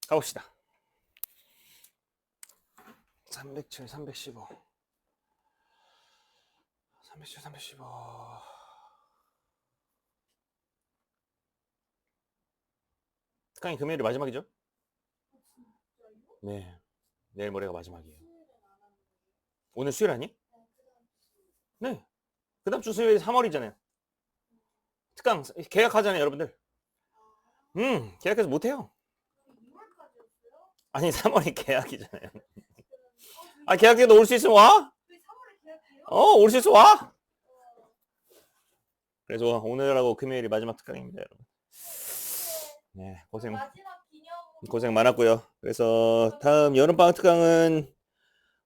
가봅시다. 307, 315. 307, 315. 특강이 금요일이 마지막이죠? 네. 내일 모레가 마지막이에요. 오늘 수요일 아니? 네. 그 다음 주 수요일 3월이잖아요. 특강 계약하잖아요, 여러분들. 계약해서 못해요. 아니, 3월이 계약이잖아요. 아, 계약해도 올 수 있으면 와? 올 수 있으면 와? 그래서 오늘하고 금요일이 마지막 특강입니다, 여러분. 네, 고생 많았고요. 그래서 다음 여름방학 특강은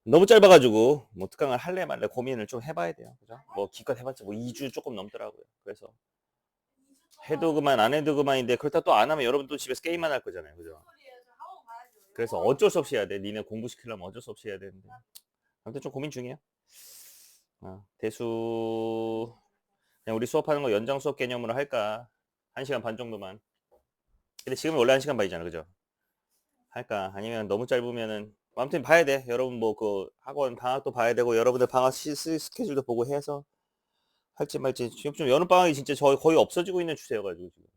너무 짧아가지고 뭐 특강을 할래 말래 고민을 좀 해봐야 돼요. 그죠? 뭐 기껏 해봤자 뭐 2주 조금 넘더라고요. 그래서 해도 그만 안 해도 그만인데 그렇다 또 안 하면 여러분 또 집에서 게임만 할 거잖아요. 그죠? 그래서 어쩔 수 없이 해야 돼. 니네 공부시키려면 어쩔 수 없이 해야 되는데 아무튼 좀 고민 중이에요. 대수 그냥 우리 수업하는 거 연장 수업 개념으로 할까? 1시간 반 정도만. 근데 지금 원래 1시간 반이잖아. 그죠? 할까? 아니면 너무 짧으면은 아무튼 봐야 돼. 여러분 뭐 그 학원 방학도 봐야 되고 여러분들 방학 스케줄도 보고 해서 할지 말지. 지금 좀 여름 방학이 진짜 거의 없어지고 있는 추세여가지고 지금.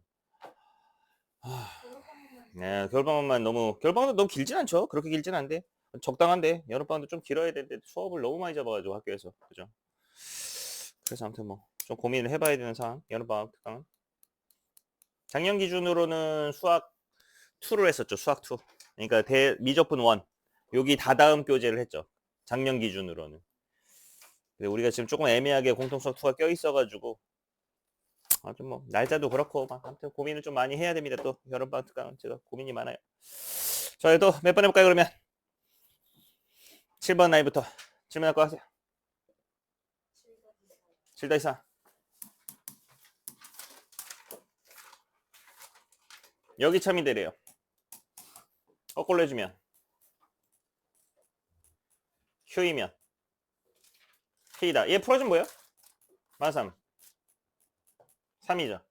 네, 겨울방학만 겨울방학도 너무 길진 않죠. 그렇게 길진 않은데 적당한데 여름 방학도 좀 길어야 되는데 수업을 너무 많이 잡아가지고 학교에서 그죠? 그래서 아무튼 뭐 좀 고민을 해봐야 되는 상황. 여름 방학 특강은 작년 기준으로는 수학 2를 했었죠. 수학 2. 그러니까 미적분 1 여기 다다음 교재를 했죠. 작년 기준으로는. 근데 우리가 지금 조금 애매하게 공통수학 2가 껴 있어가지고 아무튼 뭐 날짜도 그렇고 막 아무튼 고민을 좀 많이 해야 됩니다. 또 여름방학 특강은 제가 고민이 많아요. 자, 또 몇 번 해볼까요 그러면? 7번 나이부터 질문할 거 하세요. 7-4 여기 참이 되래요. 거꾸로 해주면 Q이면 P다. 얘 풀어주면 뭐예요? -3 3이죠.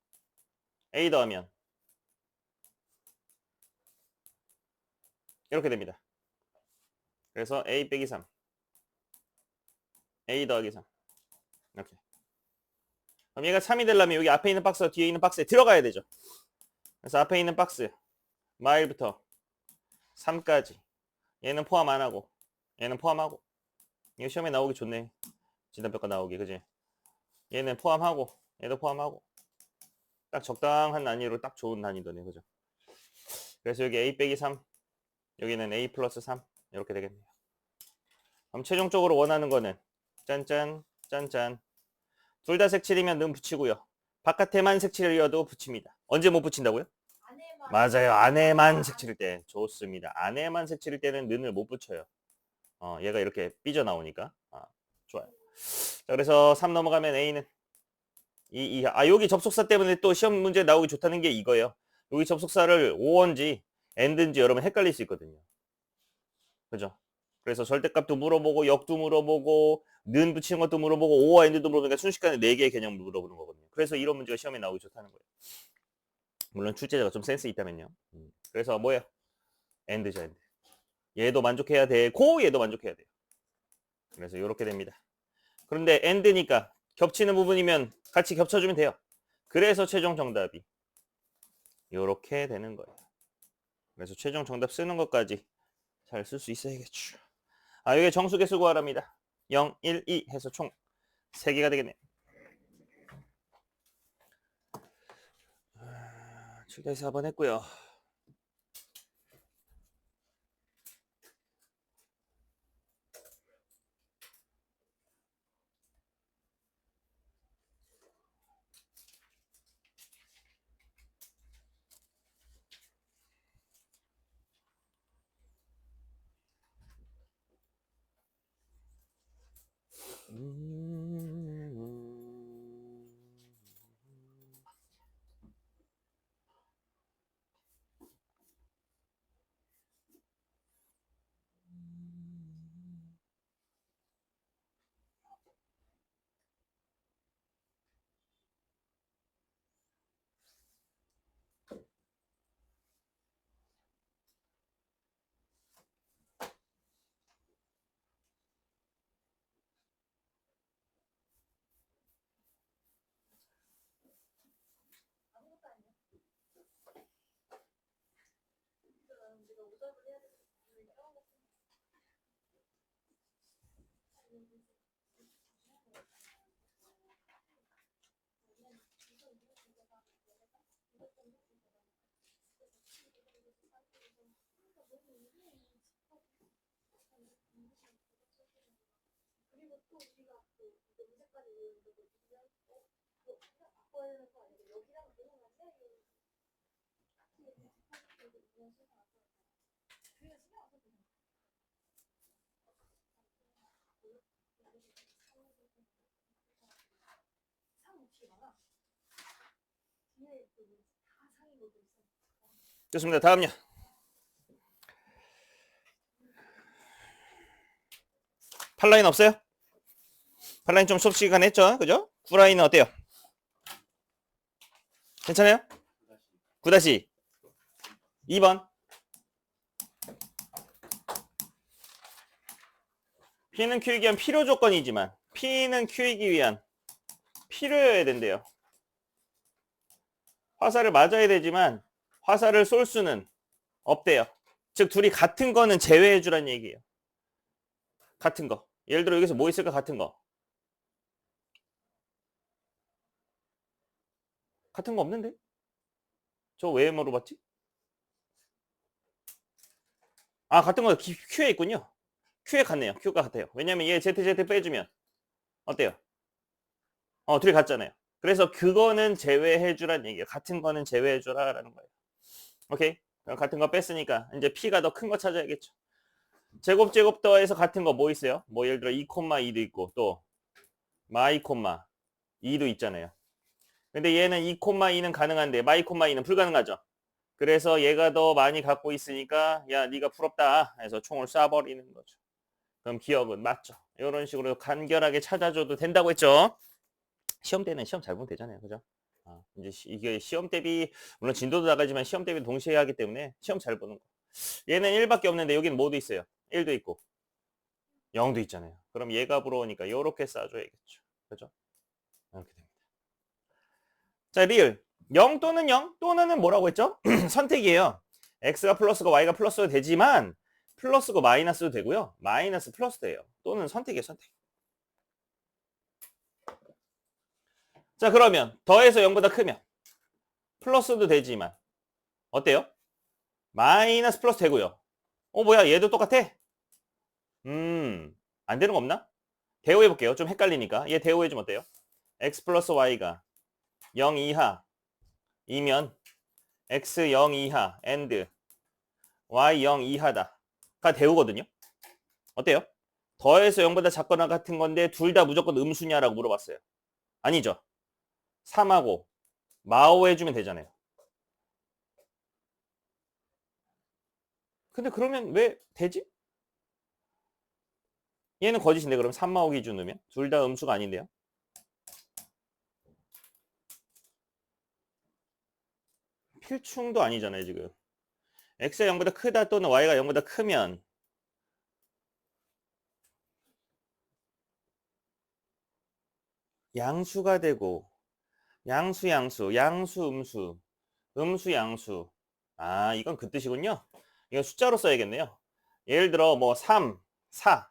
A 더하면 이렇게 됩니다. 그래서 A 빼기 3 A 더하기 3 이렇게. 그럼 얘가 3이 되려면 여기 앞에 있는 박스와 뒤에 있는 박스에 들어가야 되죠. 그래서 앞에 있는 박스 마일부터 3까지 얘는 포함 안 하고 얘는 포함하고 이거 시험에 나오기 좋네. 진단평가 나오기 그지? 얘는 포함하고 얘도 포함하고 딱 적당한 난이도로 딱 좋은 난이도네 그죠? 그래서 여기 A 빼기 3 여기는 A 플러스 3 이렇게 되겠네요. 그럼 최종적으로 원하는 거는 짠짠 짠짠 둘 다 색칠이면 는 붙이고요. 바깥에만 색칠이어도 붙입니다. 언제 못 붙인다고요? 맞아요. 안에만 색칠일 때 좋습니다. 안에만 색칠일 때는 는을 못 붙여요. 얘가 이렇게 삐져나오니까 좋아요. 자, 그래서 3 넘어가면 A는 여기 접속사 때문에 또 시험 문제 나오기 좋다는 게 이거예요. 여기 접속사를 O인지 AND인지 여러분 헷갈릴 수 있거든요. 그죠? 그래서 절대값도 물어보고 역도 물어보고 는 붙이는 것도 물어보고 O와 AND도 물어보니까 순식간에 4개의 개념을 물어보는 거거든요. 그래서 이런 문제가 시험에 나오기 좋다는 거예요. 물론 출제자가 좀 센스 있다면요. 그래서 뭐예요? AND죠, AND. 얘도 만족해야 되고 얘도 만족해야 돼요. 그래서 이렇게 됩니다. 그런데 AND니까 겹치는 부분이면 같이 겹쳐주면 돼요. 그래서 최종 정답이 이렇게 되는 거예요. 그래서 최종 정답 쓰는 것까지 잘 쓸 수 있어야겠죠. 이게 정수개수 구하랍니다. 0, 1, 2 해서 총 3개가 되겠네요. 7-4번 했고요. 좋습니다. 다음요. 팔라인 없어요? 팔라인 좀 수업 시간 했죠? 그죠? 9라인은 어때요? 괜찮아요? 9-2번. P는 Q이기 위한 필요 조건이지만 P는 Q이기 위한 필요여야 된대요. 화살을 맞아야 되지만 화살을 쏠 수는 없대요. 즉 둘이 같은 거는 제외해 주란 얘기예요. 같은 거. 예를 들어 여기서 뭐 있을까? 같은 거. 같은 거 없는데? 저 왜 물어봤지? 아, 같은 거 Q에 있군요. Q에 같네요. Q가 같아요. 왜냐면 얘 ZZ 빼주면 어때요? 둘이 같잖아요. 그래서 그거는 제외해 주란 얘기예요. 같은 거는 제외해 주라라는 거예요. 오케이? 같은 거 뺐으니까 이제 P가 더 큰 거 찾아야겠죠. 제곱 더해서 같은 거 뭐 있어요? 뭐 예를 들어 2,2도 있고 또 마이, 2도 있잖아요. 근데 얘는 2,2는 가능한데 마이, 2는 불가능하죠. 그래서 얘가 더 많이 갖고 있으니까 야 네가 부럽다 해서 총을 쏴버리는 거죠. 그럼 기억은 맞죠. 이런 식으로 간결하게 찾아줘도 된다고 했죠. 시험 때는 시험 잘 보면 되잖아요. 그죠? 이제 이게 시험 대비 물론 진도도 나가지만 시험 대비 동시에 하기 때문에 시험 잘 보는 거. 얘는 1밖에 없는데 여기는 뭐도 있어요? 1도 있고 0도 있잖아요. 그럼 얘가 부러우니까 이렇게 쏴줘야겠죠. 그죠? 이렇게 됩니다. 자, 리을 0 또는 0 또는은 뭐라고 했죠? 선택이에요. x가 플러스고 y가 플러스도 되지만 플러스고 마이너스도 되고요. 마이너스 플러스도 돼요. 또는 선택이에요. 선택. 자, 그러면 더해서 0보다 크면 플러스도 되지만 어때요? 마이너스 플러스 되고요. 뭐야 얘도 똑같아? 안 되는 거 없나? 대우해 볼게요. 좀 헷갈리니까. 얘 대우해 주면 어때요? x 플러스 y가 0 이하이면 x 0 이하 and y 0 이하다가 대우거든요. 어때요? 더해서 0보다 작거나 같은 건데 둘 다 무조건 음수냐라고 물어봤어요. 아니죠. 3하고 마오 해주면 되잖아요. 근데 그러면 왜 되지? 얘는 거짓인데 그럼 3마오 기준이면 둘 다 음수가 아닌데요. 필충도 아니잖아요 지금. x가 0보다 크다 또는 y가 0보다 크면 양수가 되고 양수 음수 양수. 이건 그 뜻이군요. 이건 숫자로 써야겠네요. 예를 들어 뭐 3, 4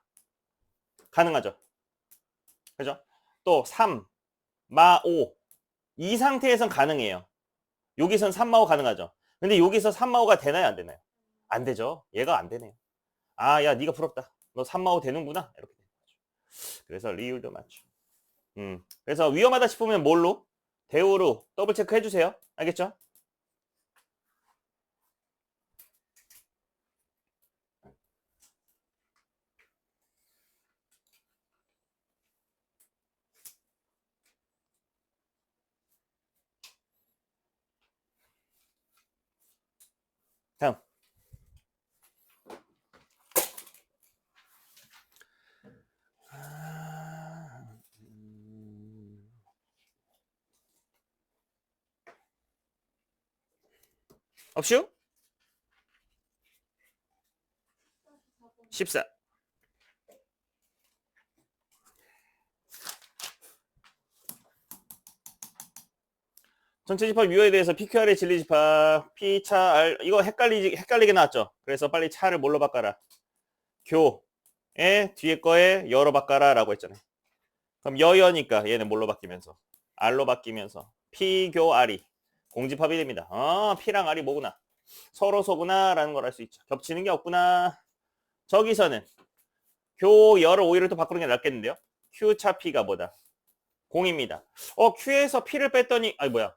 가능하죠. 그죠? 또 3, 마, 5 이 상태에선 가능해요. 여기선 3마, 5 가능하죠. 근데 여기서 3마, 5가 되나요? 안 되나요? 안 되죠. 얘가 안 되네요. 야 네가 부럽다. 너 3마, 5 되는구나. 이렇게 되는 거죠. 그래서 리율도 맞죠. 그래서 위험하다 싶으면 뭘로? 대우로 더블 체크 해주세요. 알겠죠? 다음. 없슈? 14. 전체 집합 유효에 대해서 PQR의 진리 집합 P차 R 이거 헷갈리게 나왔죠. 그래서 빨리 차를 뭘로 바꿔라? 교에 뒤에 거에 여로 바꿔라 라고 했잖아요. 그럼 여여니까 얘는 뭘로 바뀌면서 R로 바뀌면서 P교 R이 공집합이 됩니다. P랑 R이 뭐구나? 서로서구나 라는 걸 알 수 있죠. 겹치는 게 없구나. 저기서는 교열을 오히려 또 바꾸는 게 낫겠는데요. Q 차 P가 뭐다? 0입니다. Q에서 P를 뺐더니 아니 뭐야?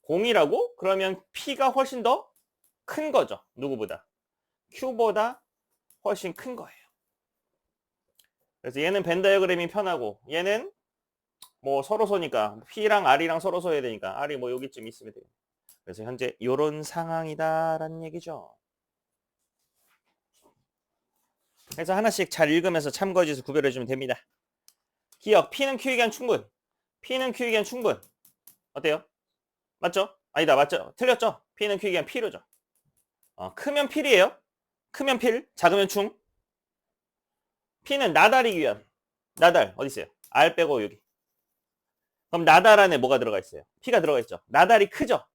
0이라고? 그러면 P가 훨씬 더 큰 거죠. 누구보다? Q보다 훨씬 큰 거예요. 그래서 얘는 벤 다이어그램이 편하고 얘는 뭐 서로서니까 P랑 R이랑 서로서 해야 되니까 R이 뭐 여기쯤 있으면 돼요. 그래서 현재 이런 상황이다라는 얘기죠. 그래서 하나씩 잘 읽으면서 참고지수 구별해주면 됩니다. 기억, P는 Q이기한 충분. P는 Q이기한 충분. 어때요? 맞죠? 아니다, 맞죠? 틀렸죠? P는 Q이기한 필요죠. 크면 필이에요. 크면 필, 작으면 충. P는 나달이기 위한. 나달, 어디 있어요? R 빼고 여기. 그럼 나달 안에 뭐가 들어가 있어요? P가 들어가 있죠. 나달이 크죠?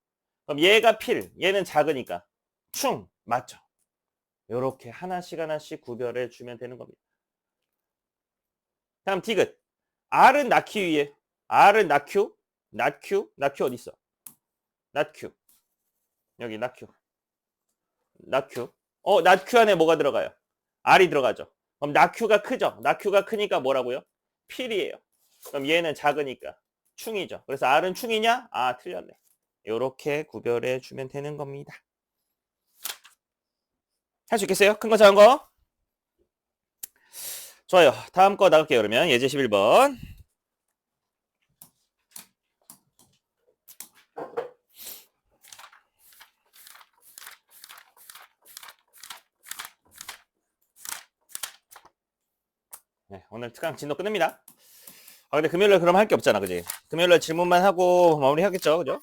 그럼 얘가 필, 얘는 작으니까 충, 맞죠? 요렇게 하나씩 구별해 주면 되는 겁니다. 다음 디귿. R은 낳기 위해. R은 낳Q. 낳Q. 낳Q 어디 있어? 낳Q. 여기 낳Q. 낳Q. 낳Q 안에 뭐가 들어가요? R이 들어가죠. 그럼 낳Q가 크죠? 낳Q가 크니까 뭐라고요? 필이에요. 그럼 얘는 작으니까 충이죠. 그래서 R은 충이냐? 아, 틀렸네. 요렇게 구별해 주면 되는 겁니다. 할 수 있겠어요? 큰 거 작은 거? 좋아요. 다음 거 나갈게요. 그러면 예제 11번. 네, 오늘 특강 진도 끝냅니다. 근데 금요일날 그럼 할 게 없잖아, 그지? 금요일날 질문만 하고 마무리 하겠죠, 그죠?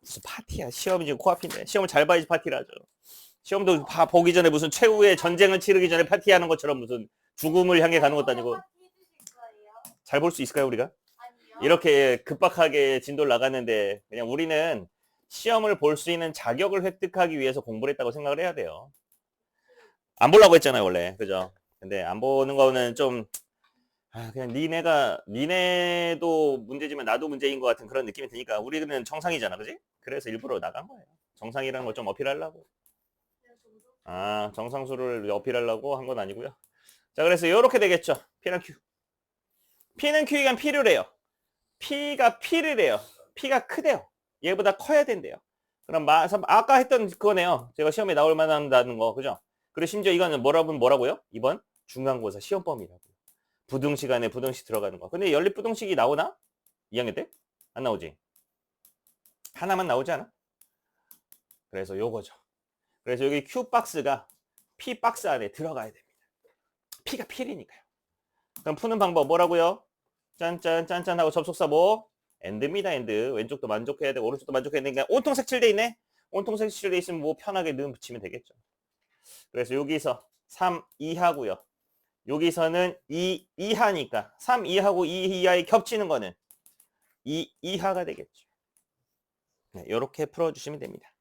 무슨 파티야? 시험이 지금 코앞인데. 시험을 잘 봐야지 파티를 하죠. 시험도 보기 전에 무슨 최후의 전쟁을 치르기 전에 파티하는 것처럼 무슨 죽음을 향해 가는 것도 아니고. 잘 볼 수 있을까요, 우리가? 이렇게 급박하게 진도를 나갔는데 그냥 우리는 시험을 볼 수 있는 자격을 획득하기 위해서 공부를 했다고 생각을 해야 돼요. 안 보려고 했잖아요, 원래. 그죠? 근데 안 보는 거는 좀 그냥 니네도 문제지만 나도 문제인 것 같은 그런 느낌이 드니까 우리는 정상이잖아, 그지? 그래서 일부러 나간 거예요. 정상이라는 걸 좀 어필하려고. 정상수를 어필하려고 한 건 아니고요. 자, 그래서 이렇게 되겠죠. P랑 Q. P는 Q이간 필요래요. P가 P래요. P가 크대요. 얘보다 커야 된대요. 그럼 아까 했던 그거네요. 제가 시험에 나올 만한다는 거, 그죠? 그리고 심지어 이거는 뭐라고요? 이번 중간고사 시험범위라고. 부등 시간에 부등식 들어가는 거. 근데 연립 부등식이 나오나? 2학년 때? 안 나오지? 하나만 나오지 않아? 그래서 요거죠. 그래서 여기 Q 박스가 P 박스 안에 들어가야 됩니다. P가 필이니까요. 그럼 푸는 방법 뭐라고요? 짠짠 하고 접속사 뭐? 엔드입니다. 엔드. 왼쪽도 만족해야 되고 오른쪽도 만족해야 되니까 온통 색칠돼 있네. 온통 색칠돼 있으면 뭐 편하게 넣으면 붙이면 되겠죠. 그래서 여기서 3 이하고요. 여기서는 2 이하니까 3 이하고 2 이하에 겹치는 거는 2 이하가 되겠죠. 네, 이렇게 풀어주시면 됩니다.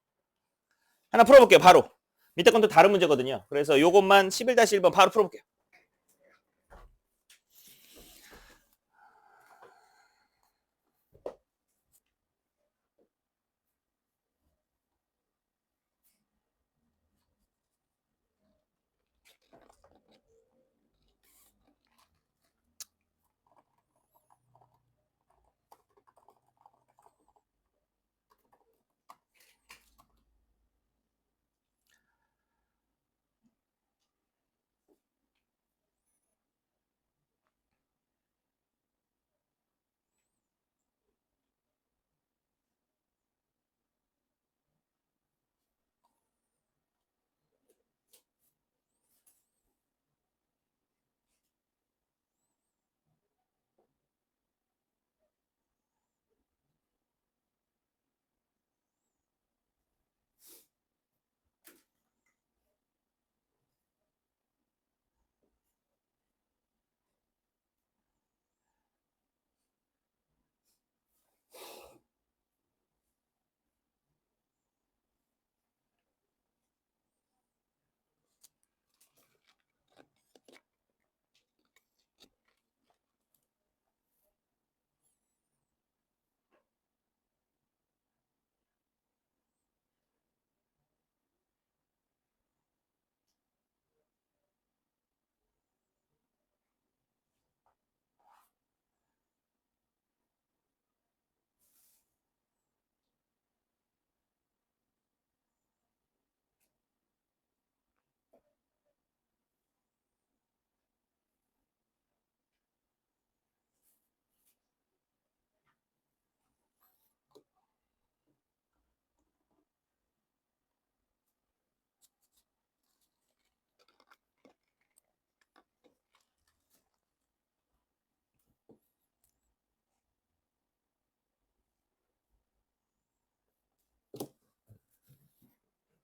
하나 풀어볼게요. 바로. 밑에 건 또 다른 문제거든요. 그래서 요것만 11-1번 바로 풀어볼게요.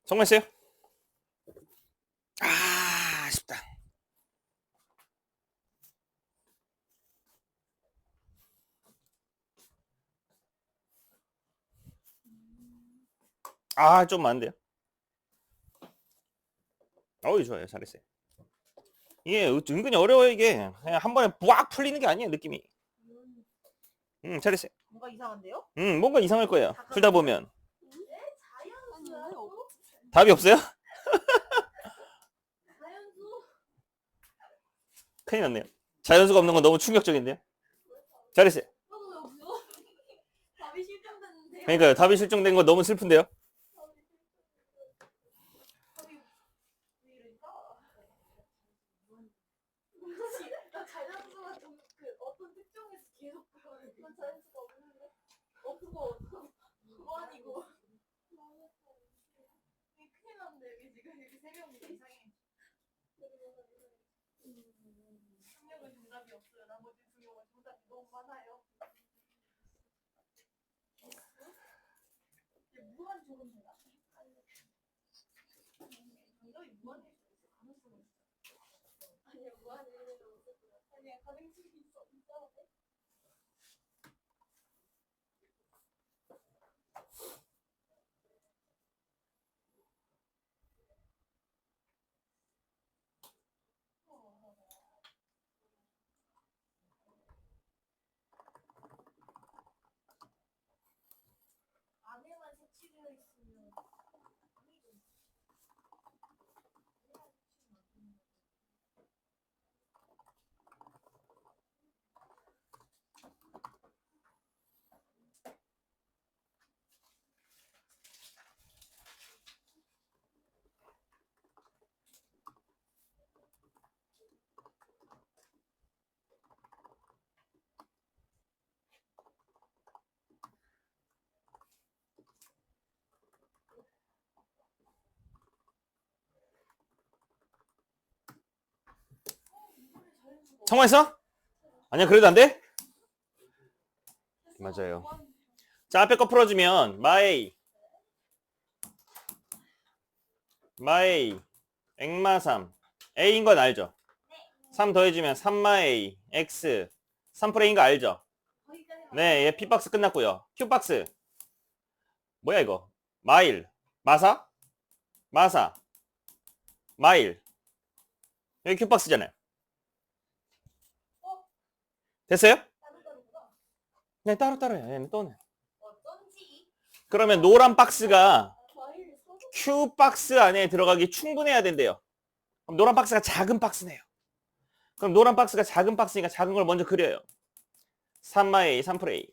성공했어요? 아, 아쉽다. 아, 좀 많은데요? 어이, 좋아요. 잘했어요. 이게 은근히 어려워요, 이게. 그냥 한 번에 부악 풀리는 게 아니에요, 느낌이. 잘했어요. 뭔가 이상한데요? 뭔가 이상할 거예요. 풀다 보면. 자연수요? 답이 없어요? 자연수? 큰일 났네요. 자연수가 없는 건 너무 충격적인데요? 잘했어요. 답이 실종됐는데요? 그러니까요. 답이 실종된 건 너무 슬픈데요? 답이 왜 이러니까? 나 자연수가 좀 그 어떤 특정에서 계속 난 자연수가 없는데 없고 그거 아니고 큰일 났는데 여기 지금 이렇게 세 명인데 이상해. 한 명은 정답이 없어요. 나머지 두 명은 정답이 너무 많아요. 이게 무한 조건인가? 정답이 무한일 수 있을 가능성이 있어. 아니야 무한일 수도 없을 것 같아. 아니야 가능성이 있어. 이상한데? 안에만 색칠되어 있으면 성공했어? 아니야, 그래도 안 돼? 맞아요. 자, 앞에 거 풀어주면 my 액마 3 a인 건 알죠? 3 더해주면 3마A x 3풀 a인 거 알죠? 네, 얘 P박스 끝났고요. Q박스 뭐야 이거? 마일 마사 마일 여기 Q박스잖아요. 됐어요? 네, 따로따로 해요. 얘는 또는. 그러면 노란 박스가 Q박스 안에 들어가기 충분해야 된대요. 그럼 노란 박스가 작은 박스네요. 그럼 노란 박스가 작은 박스니까 작은 걸 먼저 그려요. 3마A 3풀 A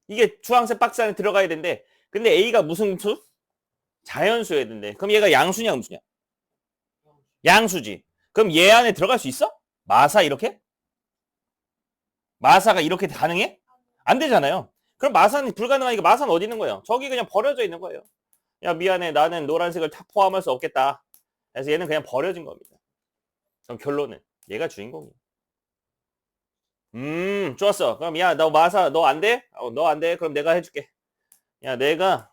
이게 주황색 박스 안에 들어가야 되는데 근데 A가 무슨 수? 자연수여야 된대. 그럼 얘가 양수냐 음수냐? 양수지. 그럼 얘 안에 들어갈 수 있어? 마사 이렇게? 마사가 이렇게 가능해? 안 되잖아요. 그럼 마사는 불가능하니까 마사는 어디 있는 거예요? 저기 그냥 버려져 있는 거예요. 야 미안해 나는 노란색을 다 포함할 수 없겠다. 그래서 얘는 그냥 버려진 겁니다. 그럼 결론은 얘가 주인공이야. 좋았어. 그럼 야 너 마사 너 안 돼? 너 안 돼? 그럼 내가 해줄게. 야 내가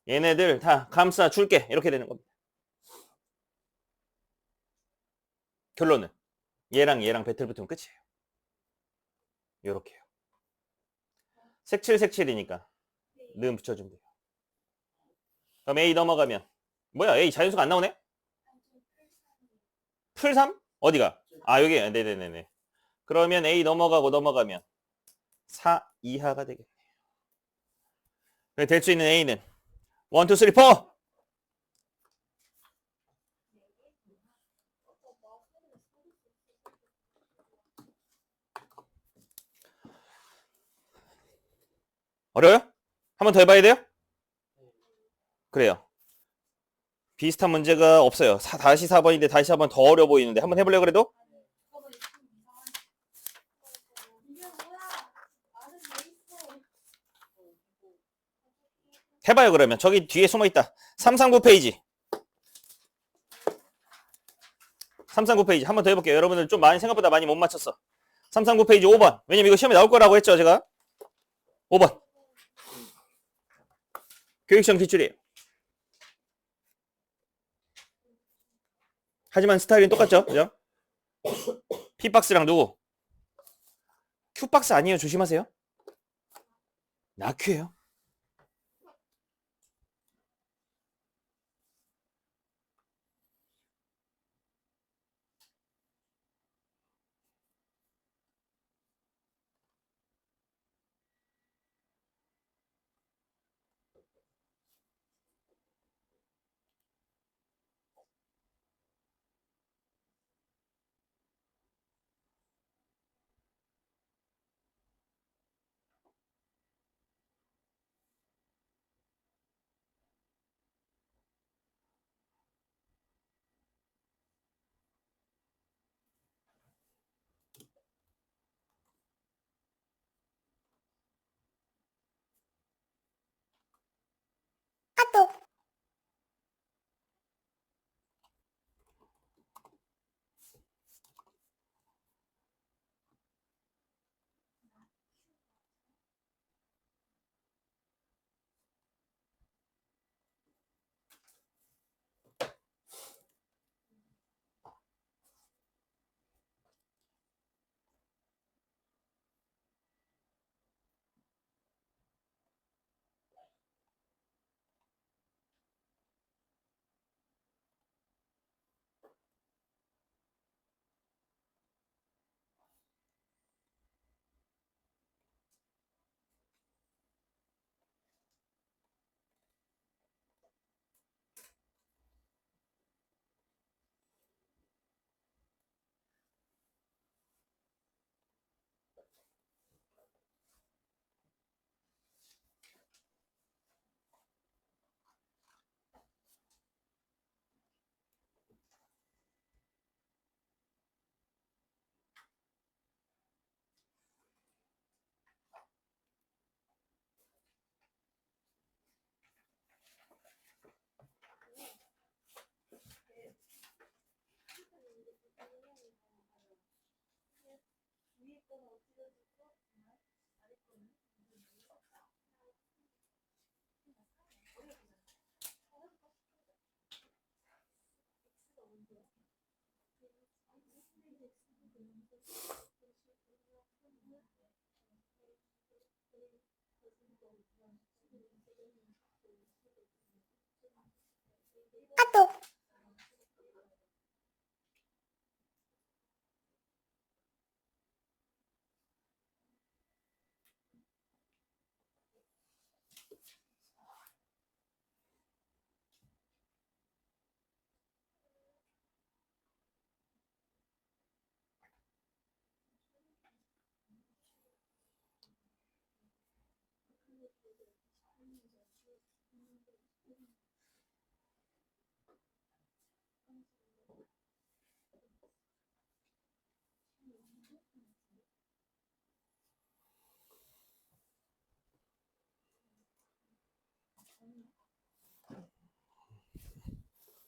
얘네들 다 감싸 줄게. 이렇게 되는 겁니다. 결론은 얘랑 배틀 붙으면 끝이에요. 요렇게요. 색칠이니까 는 붙여주면 돼요. 그럼 A 넘어가면 뭐야 A 자연수가 안 나오네? 풀 3? 어디가? 아 여기 네네네네. 그러면 A 넘어가면 4 이하가 되겠네요. 될 수 있는 A는 1, 2, 3, 4 어려워요? 한 번 더 해봐야 돼요? 그래요. 비슷한 문제가 없어요. 다시 4번인데 다시 한번 더 어려워 보이는데 한번 해볼래요 그래도? 해봐요 그러면. 저기 뒤에 숨어있다. 339 페이지. 339 페이지 한 번 더 해볼게요. 여러분들 좀 많이 생각보다 많이 못 맞췄어. 339 페이지 5번. 왜냐면 이거 시험에 나올 거라고 했죠 제가. 5번. 교육시험 기출이에요. 하지만 스타일은 똑같죠? 그죠? P박스랑 누구? Q박스 아니에요. 조심하세요. 나큐예요.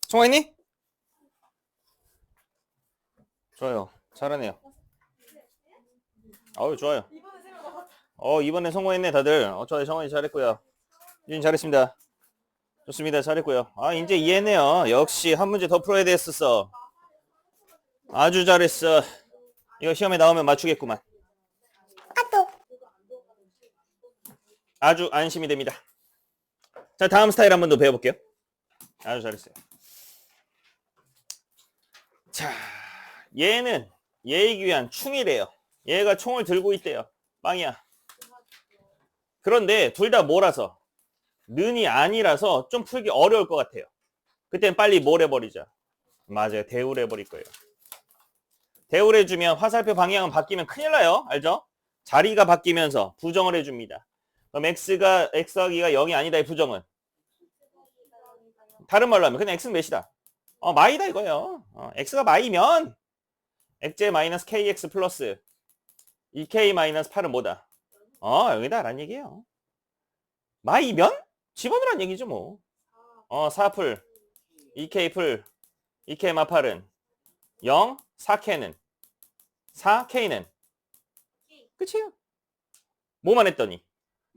성화했니? 좋아요. 잘하네요. 어우, 좋아요. 이번에 세명 나왔다. 이번에 성공했네, 다들. 좋아요. 성환이 잘했고요. 유진 잘했습니다. 좋습니다. 잘했고요. 이제 이해했네요. 역시 한 문제 더 풀어야 됐었어. 아주 잘했어. 이거 시험에 나오면 맞추겠구만. 아주 안심이 됩니다. 자, 다음 스타일 한 번 더 배워볼게요. 아주 잘했어요. 자, 얘는 얘이기 위한 충이래요. 얘가 총을 들고 있대요. 빵이야. 그런데 둘 다 뭐라서? 는이 아니라서 좀 풀기 어려울 것 같아요. 그땐 빨리 뭘 해버리자. 맞아요. 대우를 해버릴 거예요. 대우를 해주면 화살표 방향은 바뀌면 큰일 나요. 알죠? 자리가 바뀌면서 부정을 해줍니다. 그럼 x하기가 0이 아니다의 부정은? 다른 말로 하면 그냥 x는 몇이다? 마이다 이거예요. x가 마이면 x제 마이너스 kx 플러스 2k 마이너스 8은 뭐다? 여기다 라는 얘기예요. 마이면? 집어넣으란 얘기죠 뭐. 4풀 2k 풀 2k 마 8은 0 4k는 4k는 끝이에요. 뭐만 했더니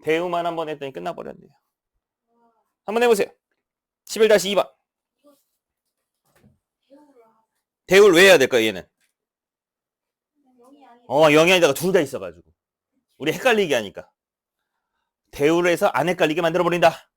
대우만 한번 했더니 끝나버렸네요. 한번 해보세요. 11-2번. 이거 배우를 하고 대울 왜 해야 될까요, 얘는? 영이 아니라 0이 아니다가 둘 다 있어가지고. 우리 헷갈리게 하니까. 대우를 해서 안 헷갈리게 만들어버린다.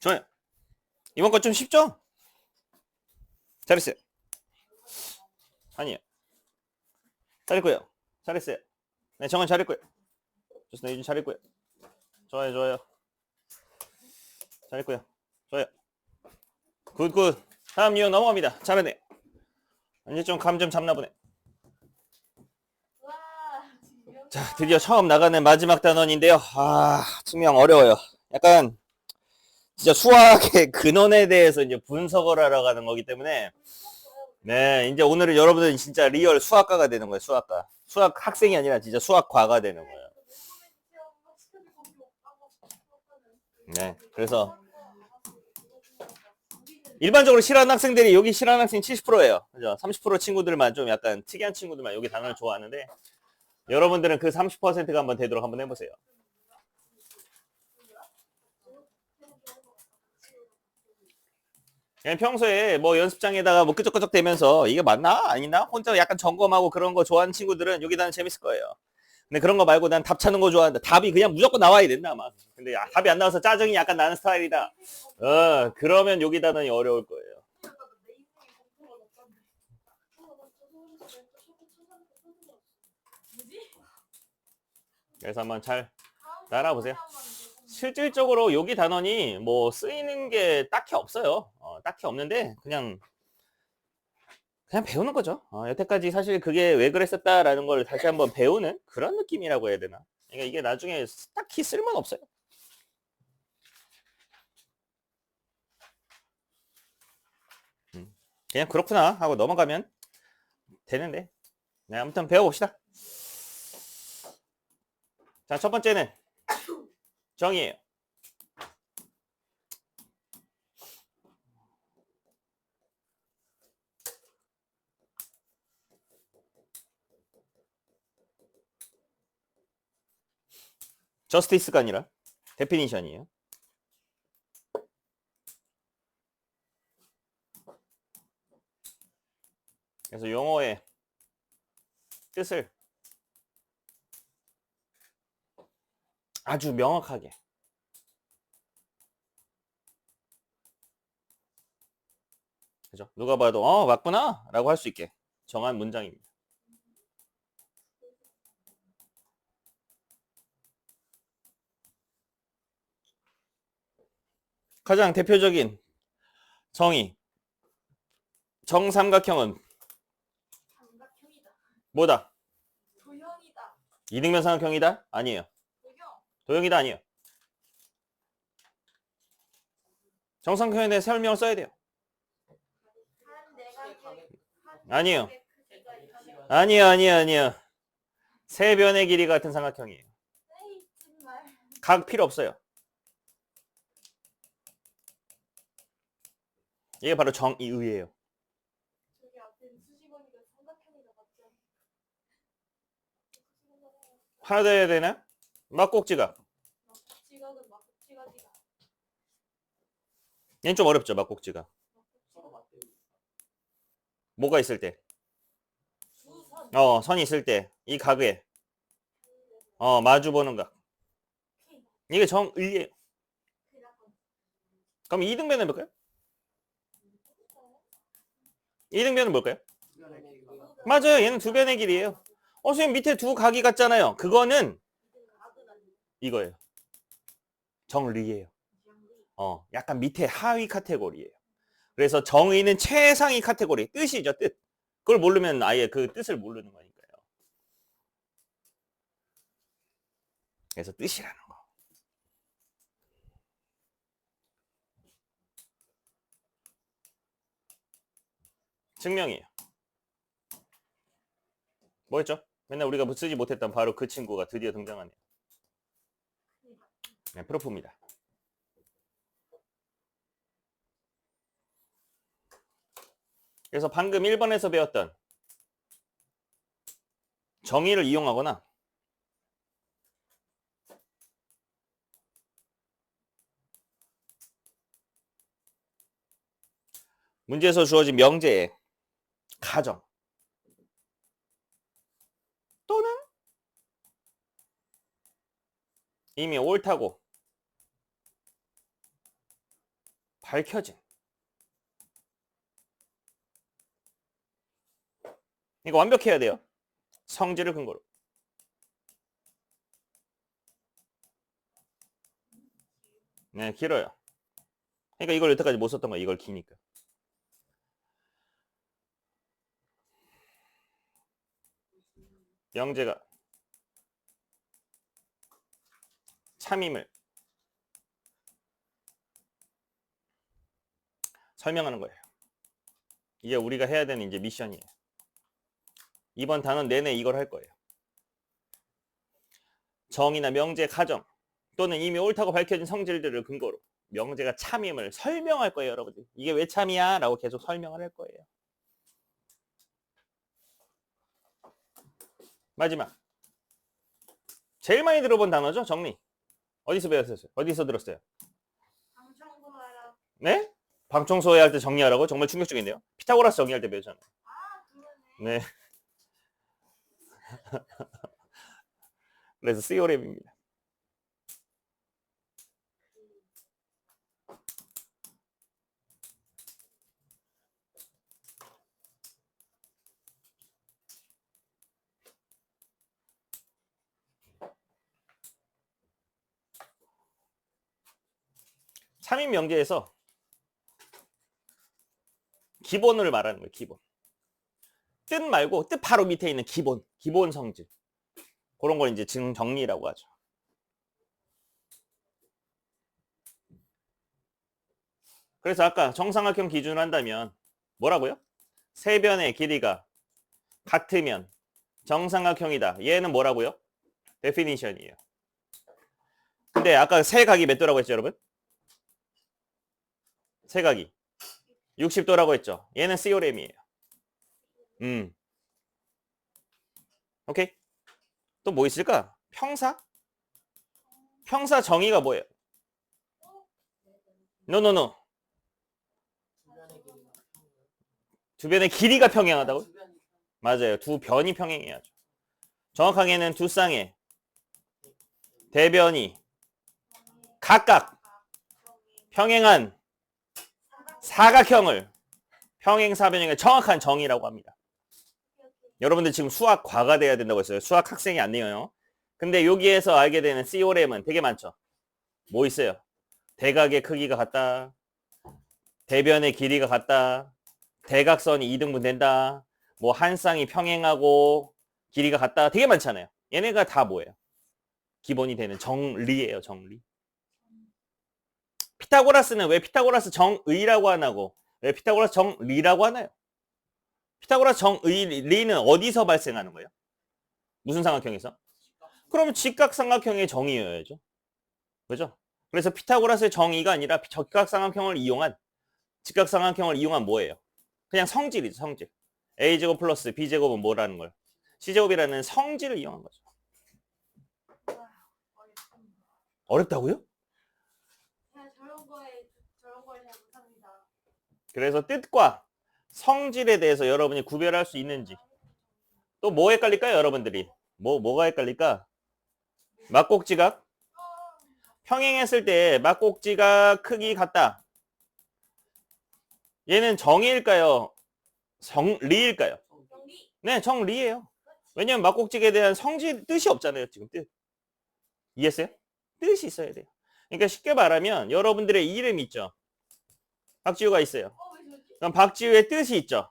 좋아요. 이번 거 좀 쉽죠? 잘했어요. 아니에요. 잘했고요. 잘했어요. 네, 정원 잘했고요. 좋습니다. 유진 잘했고요. 좋아요, 좋아요. 잘했고요. 좋아요. 굿. 다음 유형 넘어갑니다. 잘하네. 이제 좀 감 좀 잡나 보네. 와 지금 자, 드디어 처음 나가는 마지막 단원인데요. 증명 어려워요. 약간 진짜 수학의 근원에 대해서 이제 분석을 하러 가는 거기 때문에 네, 이제 오늘은 여러분들은 진짜 리얼 수학과가 되는 거예요. 수학과. 수학 학생이 아니라 진짜 수학과가 되는 거예요. 네, 그래서 일반적으로 싫어하는 학생들이 여기 싫어하는 학생 70%예요. 그죠? 30% 친구들만 좀 약간 특이한 친구들만 여기 단어를 좋아하는데 여러분들은 그 30%가 한번 되도록 한번 해보세요. 그냥 평소에 뭐 연습장에다가 뭐 끄적끄적 대면서 이게 맞나 아니나 혼자 약간 점검하고 그런 거 좋아하는 친구들은 여기다는 재밌을 거예요. 근데 그런 거 말고 난 답 찾는 거 좋아한다. 답이 그냥 무조건 나와야 된다 막. 근데 답이 안 나와서 짜증이 약간 나는 스타일이다. 그러면 여기다는 어려울 거예요. 그래서 한번 잘 따라보세요. 실질적으로 여기 단원이 뭐 쓰이는 게 딱히 없어요. 딱히 없는데 그냥 배우는 거죠. 여태까지 사실 그게 왜 그랬었다라는 걸 다시 한번 배우는 그런 느낌이라고 해야 되나. 그러니까 이게 나중에 딱히 쓸모는 없어요. 그냥 그렇구나 하고 넘어가면 되는데. 네, 아무튼 배워봅시다. 자, 첫 번째는 정의예요. 저스티스가 아니라 데피니션이에요. 그래서 용어의 뜻을 아주 명확하게 그죠? 누가 봐도 맞구나 라고 할 수 있게 정한 문장입니다. 가장 대표적인 정의 정삼각형은 삼각형이다. 뭐다? 도형이다. 이등변 삼각형이다? 아니에요. 도형. 도형이다? 아니에요. 정사각형에 대해 설명을 써야 돼요. 아니요. 아니요. 세 변의 길이 같은 삼각형이에요. 각 필요 없어요. 이게 바로 정의의예요. 하나 더 해야 되나? 막곡지각. 얘는 좀 어렵죠, 막곡지각. 뭐가 있을 때? 선이 있을 때 이 각에 마주보는 각. 이게 정의예요. 그럼 이등변은 뭘까요? 이등변은 뭘까요? 맞아요. 얘는 두 변의 길이에요. 선생님 밑에 두 각이 같잖아요. 그거는 이거예요. 정리예요. 약간 밑에 하위 카테고리예요. 그래서 정의는 최상위 카테고리. 뜻이죠, 뜻. 그걸 모르면 아예 그 뜻을 모르는 거니까요. 그래서 뜻이라는 거. 증명이에요. 뭐였죠? 맨날 우리가 쓰지 못했던 바로 그 친구가 드디어 등장하네요. 네, 프로프입니다. 그래서 방금 1번에서 배웠던 정의를 이용하거나 문제에서 주어진 명제의 가정 또는 이미 옳다고 밝혀진 이거 완벽해야 돼요. 성질을 근거로. 네, 길어요. 그러니까 이걸 여태까지 못 썼던 거야. 이걸 기니까. 명제가 참임을 설명하는 거예요. 이게 우리가 해야 되는 이제 미션이에요. 이번 단원 내내 이걸 할 거예요. 정의나 명제 가정 또는 이미 옳다고 밝혀진 성질들을 근거로 명제가 참임을 설명할 거예요, 여러분들. 이게 왜 참이야? 라고 계속 설명을 할 거예요. 마지막. 제일 많이 들어본 단어죠, 정리. 어디서 배웠어요? 어디서 들었어요? 네? 방 청소해야 할 때 정리하라고? 정말 충격적인데요. 피타고라스 정리할 때 배웠잖아요. 네. 그래서 시오렘입니다. 참임 명제에서 기본을 말하는 거예요. 기본. 뜻 말고 뜻 바로 밑에 있는 기본 성질. 그런 걸 이제 정리라고 하죠. 그래서 아까 정삼각형 기준으로 한다면 뭐라고요? 세 변의 길이가 같으면 정삼각형이다. 얘는 뭐라고요? 데피니션이에요. 근데 아까 세 각이 몇 도라고 했죠, 여러분? 세 각이 60도라고 했죠. 얘는 시오렘이에요. 오케이. 또 뭐 있을까? 평사? 평사 정의가 뭐예요? 노. 두 변의 길이가 평행하다고? 맞아요. 두 변이 평행해야죠. 정확하게는 두 쌍의 대변이 각각 평행한 사각형을 평행사변형의 정확한 정의라고 합니다. 여러분들 지금 수학 과가 돼야 된다고 했어요. 수학 학생이 아니에요. 근데 여기에서 알게 되는 시오렘은 되게 많죠. 뭐 있어요? 대각의 크기가 같다. 대변의 길이가 같다. 대각선이 이등분된다. 뭐 한 쌍이 평행하고 길이가 같다. 되게 많잖아요. 얘네가 다 뭐예요? 기본이 되는 정리예요. 정리. 피타고라스는 왜 피타고라스 정의라고 안 하고 왜 피타고라스 정리라고 하나요? 피타고라스 정의리는 어디서 발생하는 거예요? 무슨 삼각형에서? 그러면 직각삼각형의 정의여야죠. 그죠? 그래서 피타고라스의 정의가 아니라 직각삼각형을 이용한 뭐예요? 그냥 성질이죠, 성질. a제곱 플러스 b제곱은 뭐라는 걸? c제곱이라는 성질을 이용한 거죠. 어렵다고요? 저런 걸 잘 못합니다. 그래서 뜻과 성질에 대해서 여러분이 구별할 수 있는지. 또 뭐 헷갈릴까요, 여러분들이? 뭐가 헷갈릴까? 막곡지각. 평행했을 때 막곡지각 크기 같다. 얘는 정의일까요? 정리일까요? 경리. 네, 정리예요. 왜냐면 막곡지각에 대한 뜻이 없잖아요, 지금 뜻. 이해했어요? 뜻이 있어야 돼요. 그러니까 쉽게 말하면 여러분들의 이름 있죠. 박지우가 있어요. 왜 저지? 그럼 박지우의 뜻이 있죠.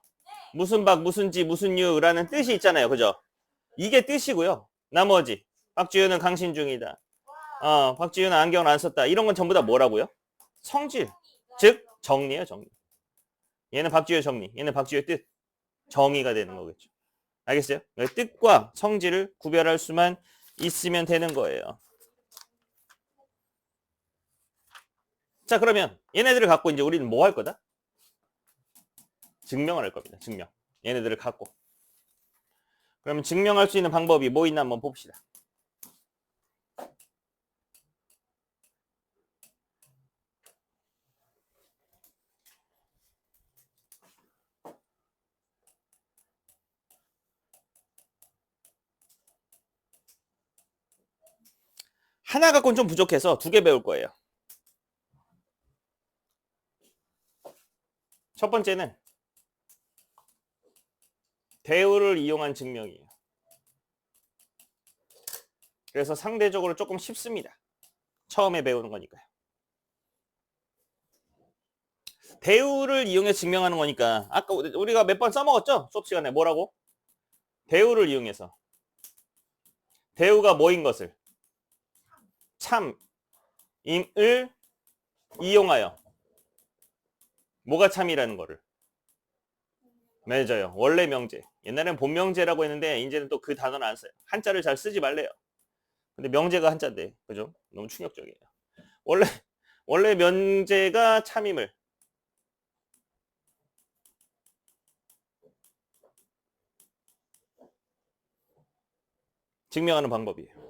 무슨 박, 무슨 지, 무슨 유라는 뜻이 있잖아요. 그죠? 이게 뜻이고요. 나머지 박지우는 강신 중이다. 박지우는 안경을 안 썼다. 이런 건 전부 다 뭐라고요? 성질. 즉 정리예요, 정리. 얘는 박지우의 정리, 얘는 박지우의 뜻. 정의가 되는 거겠죠. 알겠어요? 뜻과 성질을 구별할 수만 있으면 되는 거예요. 자, 그러면 얘네들을 갖고 이제 우리는 뭐 할 거다? 증명을 할 겁니다. 증명. 얘네들을 갖고. 그러면 증명할 수 있는 방법이 뭐 있나 한번 봅시다. 하나 갖고는 좀 부족해서 2개 배울 거예요. 첫 번째는 대우를 이용한 증명이에요. 그래서 상대적으로 조금 쉽습니다. 처음에 배우는 거니까요. 대우를 이용해서 증명하는 거니까 아까 우리가 몇 번 써먹었죠? 수업 시간에 뭐라고? 대우를 이용해서. 대우가 뭐인 것을? 참임을 이용하여. 뭐가 참이라는 거를? 맞아요. 원래 명제. 옛날엔 본명제라고 했는데 이제는 또 그 단어는 안 써요. 한자를 잘 쓰지 말래요. 근데 명제가 한자인데, 그죠? 너무 충격적이에요. 원래 명제가 참임을 증명하는 방법이에요.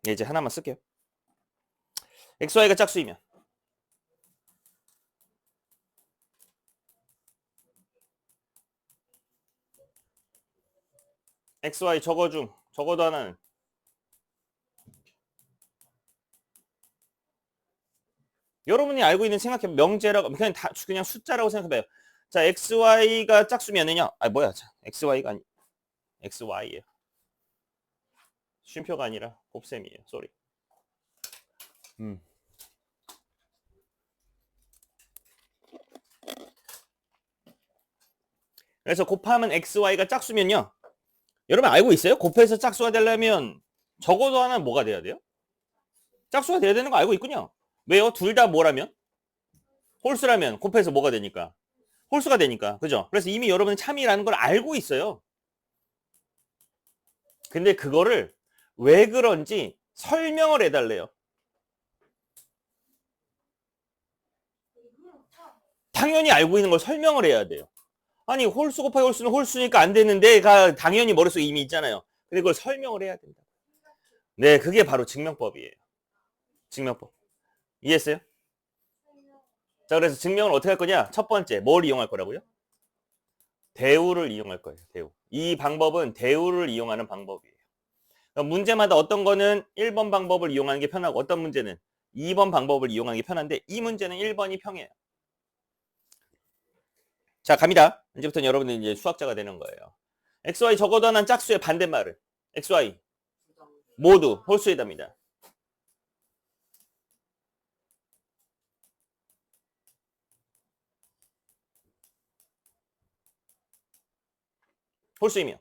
이제 하나만 쓸게요. XY가 짝수이면 XY 적어도 하나는 여러분이 알고 있는 생각해 명제라고 그냥 숫자라고 생각해봐요. 자, XY가 짝수면은요. XY가 아니 XY예요. 쉼표가 아니라 곱셈이에요. 쏘리. 그래서 곱하면 XY가 짝수면요. 여러분 알고 있어요? 곱해서 짝수가 되려면 적어도 하나는 뭐가 돼야 돼요? 짝수가 돼야 되는 거 알고 있군요. 왜요? 둘 다 뭐라면? 홀수라면 곱해서 뭐가 되니까? 홀수가 되니까. 그죠? 그래서 이미 여러분은 참이라는 걸 알고 있어요. 근데 그거를 왜 그런지 설명을 해달래요. 당연히 알고 있는 걸 설명을 해야 돼요. 아니 홀수 곱하기 홀수는 홀수니까 안 되는데가 당연히 머릿속에 이미 있잖아요. 근데 그걸 설명을 해야 된다. 네, 그게 바로 증명법이에요. 증명법. 이해했어요? 자, 그래서 증명을 어떻게 할 거냐? 첫 번째, 뭘 이용할 거라고요? 대우를 이용할 거예요. 대우. 이 방법은 대우를 이용하는 방법이에요. 그러니까 문제마다 어떤 거는 1번 방법을 이용하는 게 편하고 어떤 문제는 2번 방법을 이용하는 게 편한데 이 문제는 1번이 평이에요. 자, 갑니다. 이제부터는 여러분들 이제 수학자가 되는 거예요. XY 적어도 하나는 짝수의 반대말을 XY 모두 홀수에 답니다. 홀수이면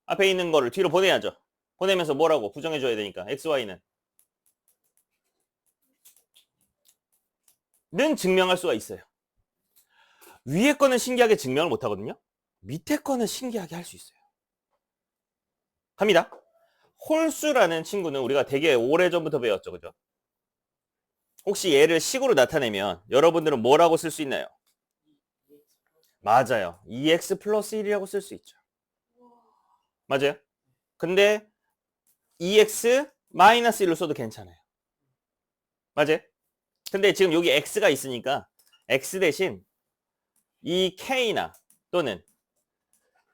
앞에 있는 거를 뒤로 보내야죠. 보내면서 뭐라고 부정해줘야 되니까 x, y는 는 증명할 수가 있어요. 위에 거는 신기하게 증명을 못하거든요. 밑에 거는 신기하게 할 수 있어요. 갑니다. 홀수라는 친구는 우리가 되게 오래전부터 배웠죠. 그죠? 혹시 얘를 식으로 나타내면 여러분들은 뭐라고 쓸 수 있나요? 맞아요. 2x 플러스 1이라고 쓸 수 있죠. 맞아요? 근데 2x 마이너스 1로 써도 괜찮아요. 맞아요? 근데 지금 여기 x가 있으니까 x 대신 이 k나 또는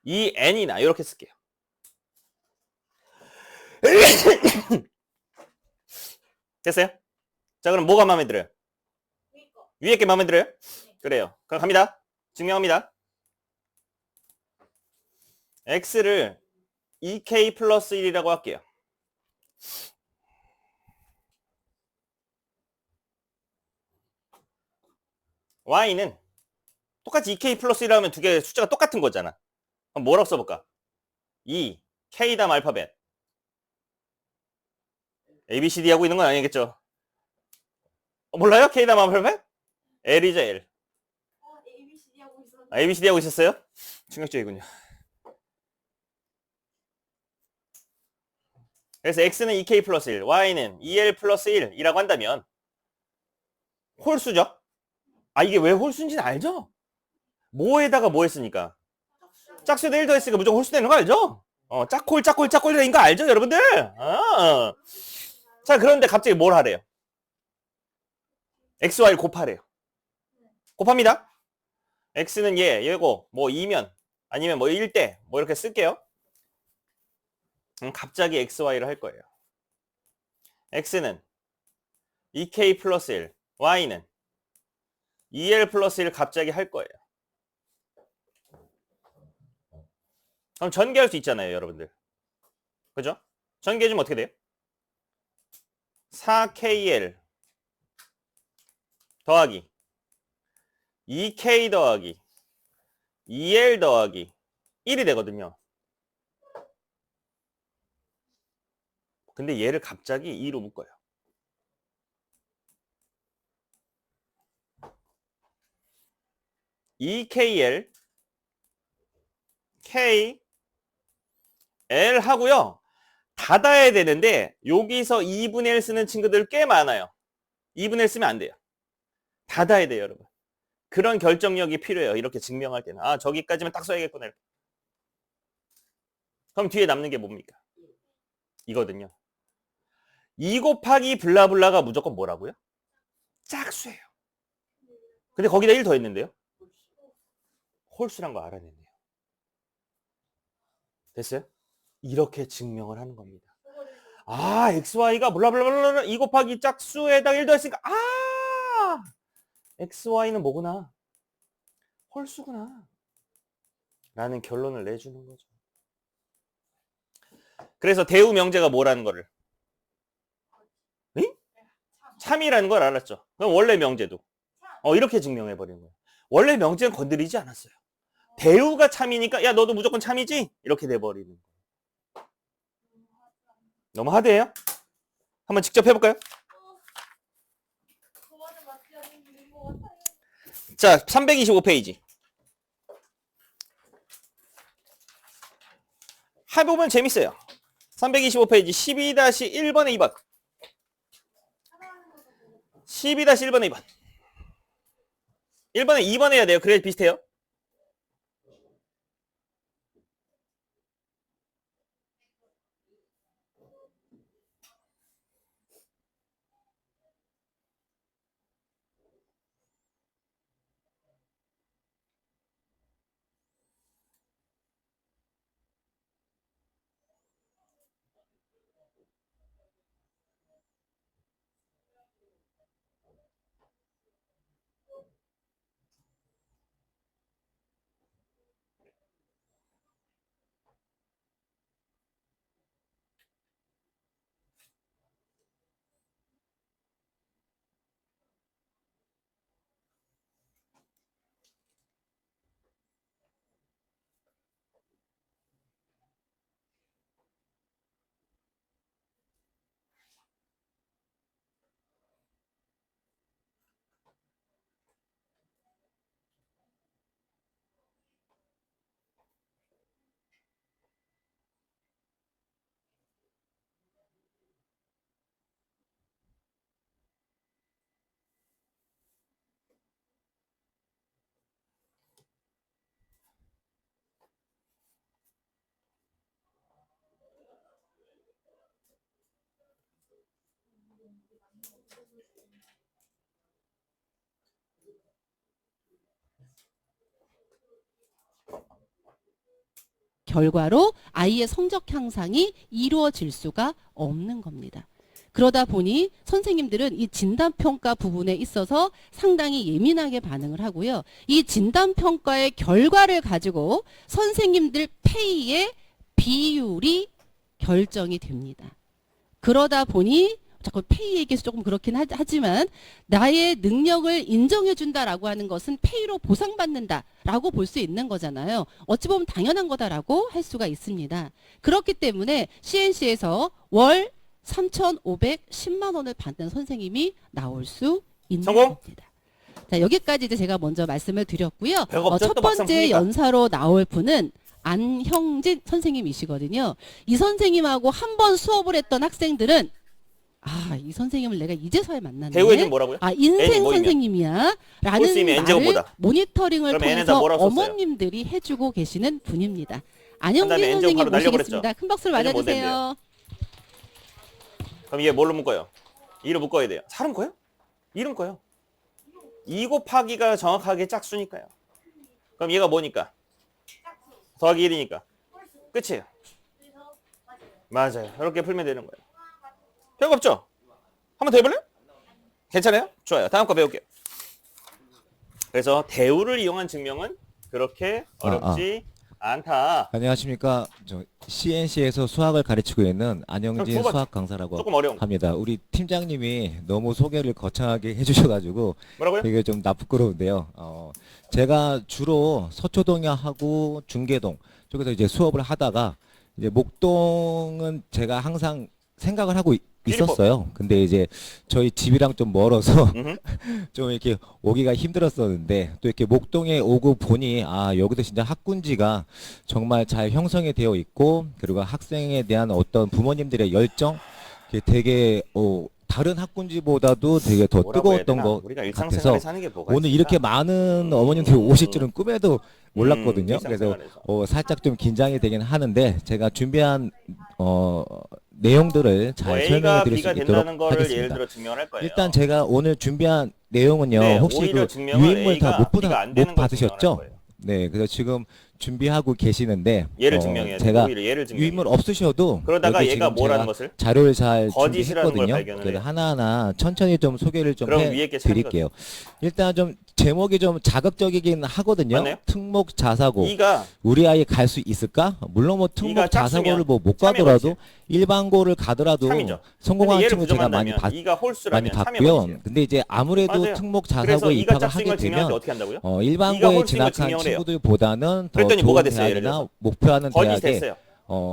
이 n이나 이렇게 쓸게요. 됐어요? 자, 그럼 뭐가 마음에 들어요? 위에 게 마음에 들어요? 그래요. 그럼 갑니다. 증명합니다. x를 2k 플러스 1이라고 할게요. y는 똑같이 2k 플러스 1하면 두 개 숫자가 똑같은 거잖아. 그럼 뭐라고 써볼까? 2, k담 알파벳. ABCD 하고 있는 건 아니겠죠? 몰라요? k담 알파벳? L이죠, L. ABCD 하고 있었는데. 아, ABCD 하고 있었어요? 충격적이군요. 그래서 x는 2k 플러스 1, y는 2l 플러스 1이라고 한다면 홀수죠? 아, 이게 왜 홀수인지는 알죠? 뭐에다가 뭐 했으니까? 짝수에다 1 더했으니까 무조건 홀수 되는 거 알죠? 짝콜 되는 거 알죠, 여러분들? 자, 그런데 갑자기 뭘 하래요? x, y를 곱하래요. 곱합니다. x는 얘고 뭐 2면 아니면 뭐 1대 뭐 이렇게 쓸게요. 갑자기 x, y를 할 거예요. x는 2k 플러스 1, y는 2l 플러스 1 갑자기 할 거예요. 그럼 전개할 수 있잖아요, 여러분들. 그죠? 전개해주면 어떻게 돼요? 4kl 더하기 2k 더하기 2l 더하기 1이 되거든요. 근데 얘를 갑자기 2로 묶어요. EKL K L 하고요. 닫아야 되는데 여기서 2분의 1 쓰는 친구들 꽤 많아요. 2분의 1 쓰면 안 돼요. 닫아야 돼요, 여러분. 그런 결정력이 필요해요. 이렇게 증명할 때는. 아, 저기까지만 딱 써야겠구나. 이렇게. 그럼 뒤에 남는 게 뭡니까? 이거든요. 2 곱하기 블라블라가 무조건 뭐라고요? 짝수예요. 근데 거기다 1 더 했는데요. 홀수란 거 알아냈네요. 됐어요? 이렇게 증명을 하는 겁니다. 아, XY가 블라블라블라 2 곱하기 짝수에다 1 더했으니까 XY는 뭐구나? 홀수구나. 라는 결론을 내주는 거죠. 그래서 대우 명제가 뭐라는 거를? 응? 참이라는 걸 알았죠. 그럼 원래 명제도 이렇게 증명해버리는 거예요. 원래 명제는 건드리지 않았어요. 대우가 참이니까 야 너도 무조건 참이지? 이렇게 돼버리는 거예요. 너무 하드해요? 한번 직접 해볼까요? 자, 325페이지. 해보면 재밌어요. 325페이지 12-1번에 2번. 12-1번에 2번. 1번에 2번 해야 돼요. 그래야 비슷해요. 결과로 아이의 성적 향상이 이루어질 수가 없는 겁니다. 그러다 보니 선생님들은 이 진단평가 부분에 있어서 상당히 예민하게 반응을 하고요. 이 진단평가의 결과를 가지고 선생님들 페이의 비율이 결정이 됩니다. 그러다 보니 자꾸 페이 얘기해서 조금 그렇긴 하지만 나의 능력을 인정해준다라고 하는 것은 페이로 보상받는다라고 볼 수 있는 거잖아요. 어찌 보면 당연한 거다라고 할 수가 있습니다. 그렇기 때문에 CNC에서 월 3,510만 원을 받는 선생님이 나올 수 있는 성공? 겁니다. 자, 여기까지 이제 제가 먼저 말씀을 드렸고요. 별거 없죠? 첫 또 막상 번째 보니까. 연사로 나올 분은 안형진 선생님이시거든요. 이 선생님하고 한 번 수업을 했던 학생들은 이 선생님을 내가 이제서야 만났네. 대우해 준 뭐라고요? 인생 N이 모이면. 선생님이야. 라는 볼 수 있는 N제곱 말을 보다. 모니터링을 그럼 N에다 통해서 뭐라고 썼어요? 어머님들이 해주고 계시는 분입니다. 한 안형진 다음에 N제곱 선생님 바로 날려버렸죠? 모시겠습니다. 큰 박수를 N은 못 맞아주세요. 그럼 이게 뭘로 묶어요? 2로 묶어야 돼요. 4로 묶어요? 2로 묶어요. 2 곱하기가 정확하게 짝수니까요. 그럼 얘가 뭐니까? 더하기 1이니까. 끝이에요. 맞아요. 이렇게 풀면 되는 거예요. 별거 없죠? 한 번 더 해볼래요? 괜찮아요? 좋아요. 다음 거 배울게요. 그래서 대우를 이용한 증명은 그렇게 어렵지 않다. 안녕하십니까. 저 CNC에서 수학을 가르치고 있는 그럼 안영진 두 번- 수학 강사라고 조금 어려운 거. 합니다. 우리 팀장님이 너무 소개를 거창하게 해주셔가지고 뭐라고요? 되게 좀 부끄러운데요. 제가 주로 서초동하고 중계동 쪽에서 이제 수업을 하다가 이제 목동은 제가 항상 생각을 하고 있었어요. 근데 이제 저희 집이랑 좀 멀어서 음흠. 좀 이렇게 오기가 힘들었었는데 또 이렇게 목동에 오고 보니 여기도 진짜 학군지가 정말 잘 형성이 되어 있고 그리고 학생에 대한 어떤 부모님들의 열정 이게 되게 다른 학군지보다도 되게 더 뭐라고 해야 뜨거웠던 되나? 것 우리가 같아서 일상생활에 사는 게 뭐가 오늘 있을까? 이렇게 많은 어머님들이 오실 줄은 꿈에도 몰랐거든요. 그래서 일상생활에서. 살짝 좀 긴장이 되긴 하는데 제가 준비한 내용들을 잘 A가 설명해 드릴 수 B가 있도록 된다는 거를 예를 하겠습니다. 들어 증명을 할 거예요. 일단 제가 오늘 준비한 내용은요. 네, 혹시 오히려 그 증명을 유인물 다 A가 B가 안 되는 못 걸 증명을 할 받으셨죠? 거예요. 네, 그래서 지금 준비하고 계시는데 얘를 증명해야 돼. 제가 오히려 얘를 증명해. 유인물 없으셔도 그러다가 여기 얘가 지금 뭐라는 제가 것을 자료를 잘 거짓이라는 걸 준비했거든요. 발견을 그래서 해요. 하나하나 천천히 좀 소개를 좀 그럼 위에 게 해드릴게요. 일단 좀 제목이 좀 자극적이긴 하거든요. 맞나요? 특목 자사고. E가 우리 아이 갈 수 있을까? 물론 뭐 이가 특목 자사고를 짝수면 뭐 못 참여 가더라도 거지. 일반고를 가더라도 참이죠. 성공한 근데 얘를 친구 제가 많이 부정한다면 E가 많이 홀수라면 참여 봤고요. 거지. 근데 이제 아무래도 맞아요. 특목 그래서 자사고에 E가 입학을 짝수인 하게 걸 증명할 때 되면 어떻게 한다고요? E가 일반고에 홀수인 걸 진학한 증명을 해요. 친구들보다는 더 그랬더니 좋은 뭐가 됐어요, 예를 대학이나 들어서? 목표하는 거짓이 대학에 됐어요.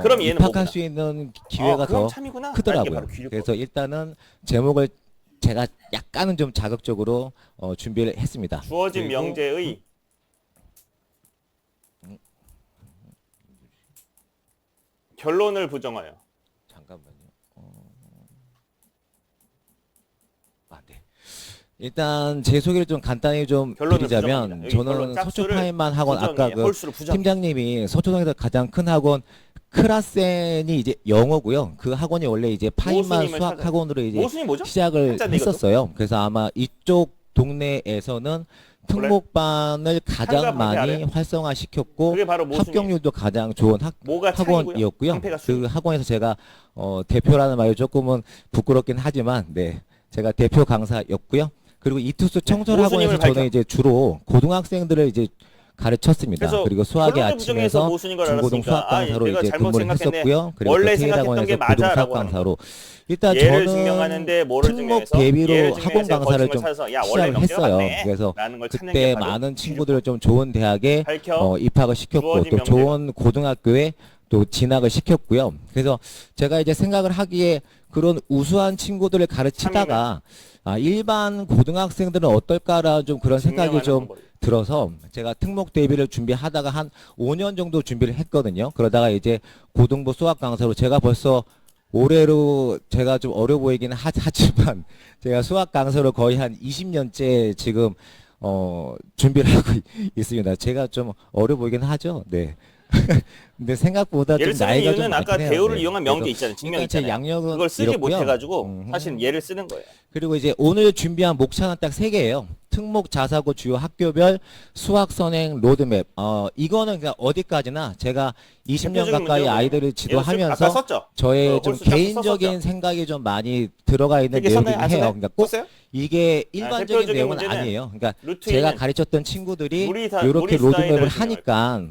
그럼 얘는 입학할 뭐구나? 수 있는 기회가 그럼 더 참이구나. 이게 크더라고요. 바로 귀족법. 그래서 일단은 제목을 제가 약간은 좀 자극적으로 준비를 했습니다. 주어진 그리고 명제의 결론을 부정하여. 잠깐만요. 네. 일단 제 소개를 좀 간단히 좀 결론을 드리자면 부정합니다. 여기 결론, 저는 짝수를 서초파인만 학원 아까 부정해. 그 홀수를 부정. 팀장님이 서초동에서 가장 큰 학원 크라센이 이제 영어고요. 그 학원이 원래 이제 파인만 모순임을 수학 찾아요. 학원으로 이제 모순이 뭐죠? 시작을 한자인데, 이것도? 했었어요. 그래서 아마 이쪽 동네에서는 특목반을 가장 한자 방패 많이 알아요? 활성화시켰고 그게 바로 모순이에요. 합격률도 가장 좋은 뭐가 창이고요? 학원이었고요. 방패가 수. 그 학원에서 제가 대표라는 말이 조금은 부끄럽긴 하지만 네 제가 대표 강사였고요. 그리고 이투스 청설 모순임을 학원에서 밝혀. 저는 이제 주로 고등학생들을 이제 가르쳤습니다. 그래서 그리고 수학의 결론을 부정해서 아침에서 모순인 걸 중고등 알았으니까 수학 강사로 내가 이제 잘못 근무를 생각했네. 했었고요. 그리고 원래 또 생각했던 게 테이학원에서 고등 수학 맞아라고 하는 강사로 일단 얘를 저는 증명하는데 뭐를 특목 증명해서 대비로 얘를 학원 증명해서 강사를 거짓말 좀 찾아서 야 원래 시작을 명제가 했어요. 맞네 그래서 라는 걸 찾는 그때 게 바로 많은 친구들을 좀 좋은 대학에 밝혀 입학을 시켰고 주어진 또 명제가. 좋은 고등학교에 또 진학을 시켰고요. 그래서 제가 이제 생각을 하기에 그런 우수한 친구들을 가르치다가 일반 고등학생들은 어떨까라 좀 그런 생각이 증명하는 좀 방법이에요. 들어서 제가 특목 대비를 준비하다가 한 5년 정도 준비를 했거든요. 그러다가 이제 고등부 수학 강사로 제가 벌써 올해로 제가 좀 어려 보이기는 하지만 제가 수학 강사로 거의 한 20년째 지금 준비를 하고 있습니다. 제가 좀 어려 보이긴 하죠. 네. 근데 생각보다 얘를 좀 쓰는 나이가 좀 이유는 아까 많긴 해요. 대우를 네. 이용한 명제 그래서 있잖아요. 증명 일단 제 있잖아요. 양력은 그걸 쓰지 이렇고요. 못해가지고 사실 얘를 쓰는 거예요. 그리고 이제 오늘 준비한 목차는 딱 3개예요. 특목 자사고 주요 학교별 수학 선행 로드맵. 이거는 그냥 어디까지나 제가 20년 대표적인 가까이 문제거든요. 아이들을 아까 지도하면서 썼죠? 저의 좀 홀수 짝수 개인적인 썼었죠? 생각이 좀 많이 들어가 있는 되게 내용이긴 썼나요? 안 해요. 썼나요? 그러니까 꼭 썼어요? 이게 일반적인 대표적인 내용은 문제는 아니에요. 그러니까 루트 제가 A는 가르쳤던 친구들이 무리 이렇게 스타일을 로드맵을 증명할 하니까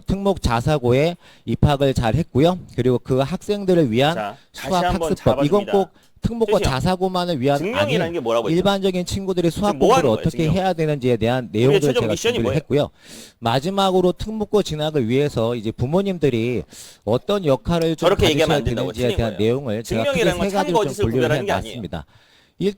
특목 자사고에 입학을 잘 했고요. 그리고 그 학생들을 위한 자, 다시 수학 한번 학습법. 이건 잡아줍니다. 꼭 특목고 뜻이요. 자사고만을 위한 증명이라는 아닌 게 뭐라고 했죠? 일반적인 친구들이 수학 지금 뭐 하는 공부를 거예요, 어떻게 증명? 해야 되는지에 대한 우리의 내용들을 최종 제가 미션이 준비를 뭐예요? 했고요. 마지막으로 특목고 진학을 위해서 이제 부모님들이 어떤 역할을 좀 저렇게 얘기하면 가지셔야 안 된다고 되는지에 틀린 대한 거예요. 내용을 제가 크게 증명이라는 건 세 가지로 좀 참거짓을 분류를 구별하는 게 아니에요. 해놨습니다.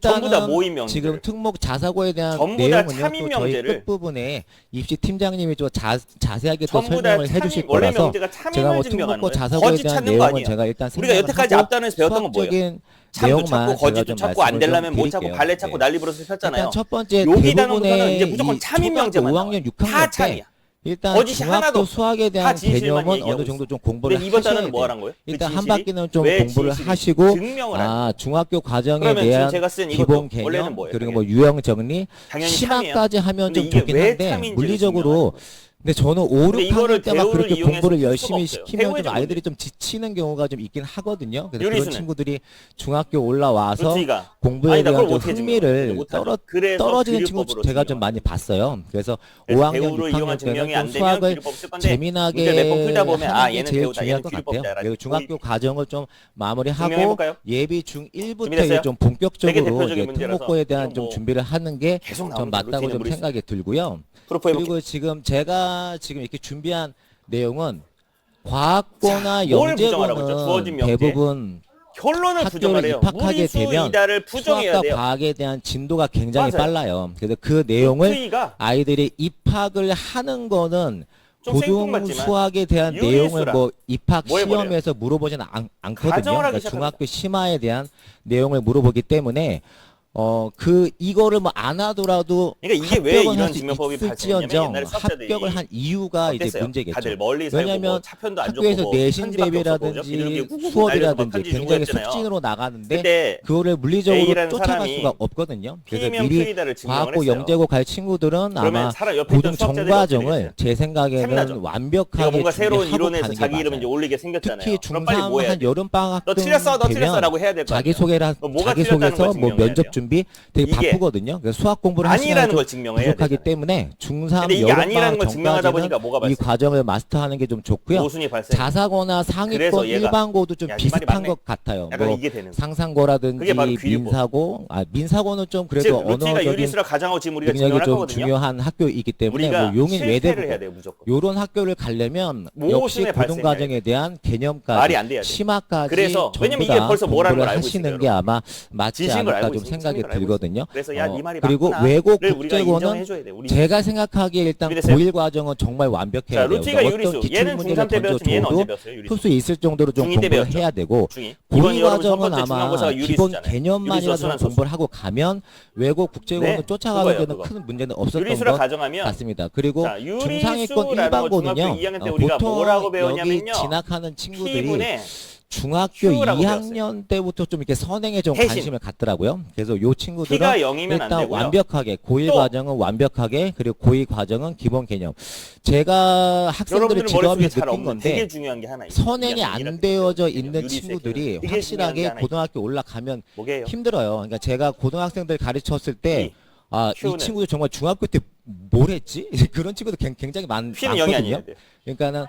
전부 다 일단은 모임 명제를. 지금 특목 자사고에 대한 전부 다 내용은요. 참인 또 저희 명제를. 끝부분에 입시 팀장님이 좀 자세하게 또 전부 다 설명을 해주실 원래 거라서 명제가 제가 참임을 뭐 증명하는 특목고 거예요. 자사고에 거짓 대한 찾는 거 내용은 아니에요. 제가 일단 우리가 생각을 여태까지 하고 앞단에서 배웠던 건 뭐예요? 수학적인 참도 내용만 찾고 제가 거짓도 좀 찾고 안 말씀을 되려면 좀 못 찾고 드릴게요. 갈래 찾고 네. 난리 부르서 폈잖아요. 일단 첫 번째 여기 단어부터는 대부분의 이제 무조건 이 참인 초등학교 명제만 5학년, 다 6학년 때 참이야. 일단 거짓이 중학교 하나도 수학에 다 대한 진실만 개념은 얘기하고 어느 정도 있어. 좀 공부를 근데 이번 하셔야 단어는 뭐 돼요. 하란 거예요? 그 일단 한 진실이 바퀴는 좀 왜 공부를 진실인지 하시고 증명을 하는 거예요. 중학교 과정에 그러면 지금 대한 제가 쓴 기본 이것도 원래는 개념 뭐예요? 그리고 당연히. 뭐 유형 정리 당연히 심화까지 하면 근데 좀 이게 좋긴 왜 한데 참인지를 물리적으로 증명하는 거예요. 근데 저는 5, 근데 6학년 이거를 때만 대우를 그렇게 이용해서 공부를 풀 열심히 수가 없어요. 시키면 좀 배우의 아이들이 좀 지치는 경우가 좀 있긴 하거든요. 그래서 그런 유리수는? 친구들이 중학교 올라와서 루트이가 공부에 아니다, 대한 그걸 좀 어떻게 흥미를 증명해요? 못하죠. 떨어지는 그래서 친구 기류법으로 제가 좀 증명하는 많이 봤어요. 그래서 그래서 5학년, 배우로 6학년 이용한 증명이 때는 안 좀 되면 수학을 기류법 쓸 건데 문제를 몇 번 재미나게 풀다 보면 아 하는 게 얘는 제일 배우다 중요할 얘는 것 기류법이다 같아요. 그리고 라는 중학교 과정을 좀 마무리하고 증명해볼까요? 예비 중1부터 준비됐어요? 좀 되게 본격적으로 대표적인 이제 문제라서 특목고에 대한 이건 좀 뭐 준비를 하는 게 계속 좀 나옵니다. 맞다고 루틴의 좀 무리수. 생각이 들고요. 프로포 해볼게요. 그리고 지금 제가 지금 이렇게 준비한 내용은 과학고나 자, 뭘 부정하라고 했죠? 주어진 영재고는 명제. 대부분 결론을 학교를 부정하래요. 입학하게 무리수 되면 이다를 부정해야 수학과 돼요. 과학에 대한 진도가 굉장히 맞아요. 빨라요. 그래서 그 내용을 루트이가 아이들이 입학을 하는 거는 좀 고등 생뚱맞지만 수학에 대한 유리수라. 내용을 뭐 입학 뭐 해버려요? 시험에서 물어보지는 않거든요. 가정을 하기 그러니까 시작합니다. 중학교 심화에 대한 내용을 물어보기 때문에 이거를 뭐 안 하더라도 그러니까 이게 왜 합격은 이런 할 수 증명법이 발생했냐면 있을지언정 옛날에 수학자들이 합격을 한 이유가 이제 어땠어요? 문제겠죠. 다들 멀리서 왜냐면 해보고 차편도 안 학교에서 좋고 내신 편지밖에 없었고 대비라든지 비둘기 꾹꾹 날려서 막 수업이라든지 편지 주고 굉장히 했잖아요. 속진으로 나가는데 근데 그거를 물리적으로 A라는 쫓아갈 사람이 수가 없거든요. 그래서 P면 미리 P이다를 증명을 과학고 했어요. 영재고 갈 친구들은 그러면 아마 사람 옆에 있던 고등 수학자들이 정과정을 어떻게 제 생각에는 샘나죠? 내가 완벽하게 뭔가 새로운 준비하고 이론에서 가는 게 자기 이름 맞아요. 이제 올리게 생겼잖아요. 특히 그럼 빨리 중3 뭐 해야 한 돼? 여름방학 너 틀렸어, 너 되면 틀렸어라고 해야 될 거 아니야. 자기소개를 너 뭐가 자기소개서 틀렸다는 걸 뭐 증명해야 면접 돼요. 준비 되게 이게 바쁘거든요. 그래서 수학 공부를 하시는 아니라는 좀 걸 증명해야 부족하기 돼. 때문에 중3 근데 이게 아니라는 여름방학 걸 증명하다 전까지는 보니까 뭐가 이 발생? 과정을 마스터하는 게 좀 좋고요. 모순이 발생. 자사고나 상위권 그래서 얘가 일반고도 좀 야, 네 말이 비슷한 맞네. 것 같아요. 약간 뭐 이게 되는. 거야. 상상고라든지 그게 바로 귀류법. 민사고는 좀 그래도 즉 루트가 언어적인 유리수라 가정하고 지금 우리가 능력이 증명을 할 좀 거거든요. 중요한 학교이기 때문에 우리가 뭐 용인 실패를 해야 외대부고 돼요 무조건. 요런 학교를 가려면 역시 모순의 고등 과정에 발생이야, 대한 개념까지 말이 안 돼야 돼. 심화까지 그래서 전부 왜냐면 이게 다 벌써 뭐라는 걸 공부를 알고 하시는 있어요, 게 아마 맞지 진심을 않을까 알고 좀 있으니까 생각이 진심을 알고 들거든요. 그래서 야 네 말이 그리고 맞구나. 외국 를 우리가 국제고는 인정해줘야 돼. 우리 제가 생각하기에 일단 준비됐어요? 고1 과정은 정말 완벽해야 자 돼요. 루트가 그러니까 유리수. 어떤 기출 얘는 문제를 중3 때 배웠으면 얘는 언제 던져줘도 배웠어요? 유리수. 풀 수 있을 정도로 좀 중2 때 공부를 배웠죠. 해야 되고 중2. 이번 고2 여러분 첫 과정은 번째 아마 중간고사가 기본 유리수잖아요. 개념만이라도 유리수 좀 순환 소수. 공부를 하고 가면 외국 국제고는 네, 쫓아가는 그거예요, 데는 그거. 큰 문제는 없었던 유리수라 것 가정하면 같습니다. 그리고 자, 중상위권 유리수라는 거 일반고는요. 중학교 2학년 때 우리가 보통 뭐라고 여기 배웠냐면요. 진학하는 친구들이 P분의 중학교 Q라고 2학년 때부터 좀 이렇게 선행에 좀 대신 관심을 갖더라고요. 그래서 요 친구들은 P가 0이면 안 일단 되고요. 완벽하게 고1 또 과정은 완벽하게 그리고 고2 과정은 기본 개념. 제가 학생들을 여러분들 머릿속에 지도하면서 잘 느낀 없는 되게 건데 중요한 게 하나 있어요. 선행이 안 되어져 있는 유리수의 친구들이 개념. 되게 중요한 게 확실하게 하나 고등학교 올라가면 뭐게요? 힘들어요. 그러니까 제가 고등학생들 가르쳤을 때 이 Q는 친구들 정말 중학교 때 뭘 했지? 그런 친구들 굉장히 P는 0이 많거든요. 아니어야 돼. 그러니까는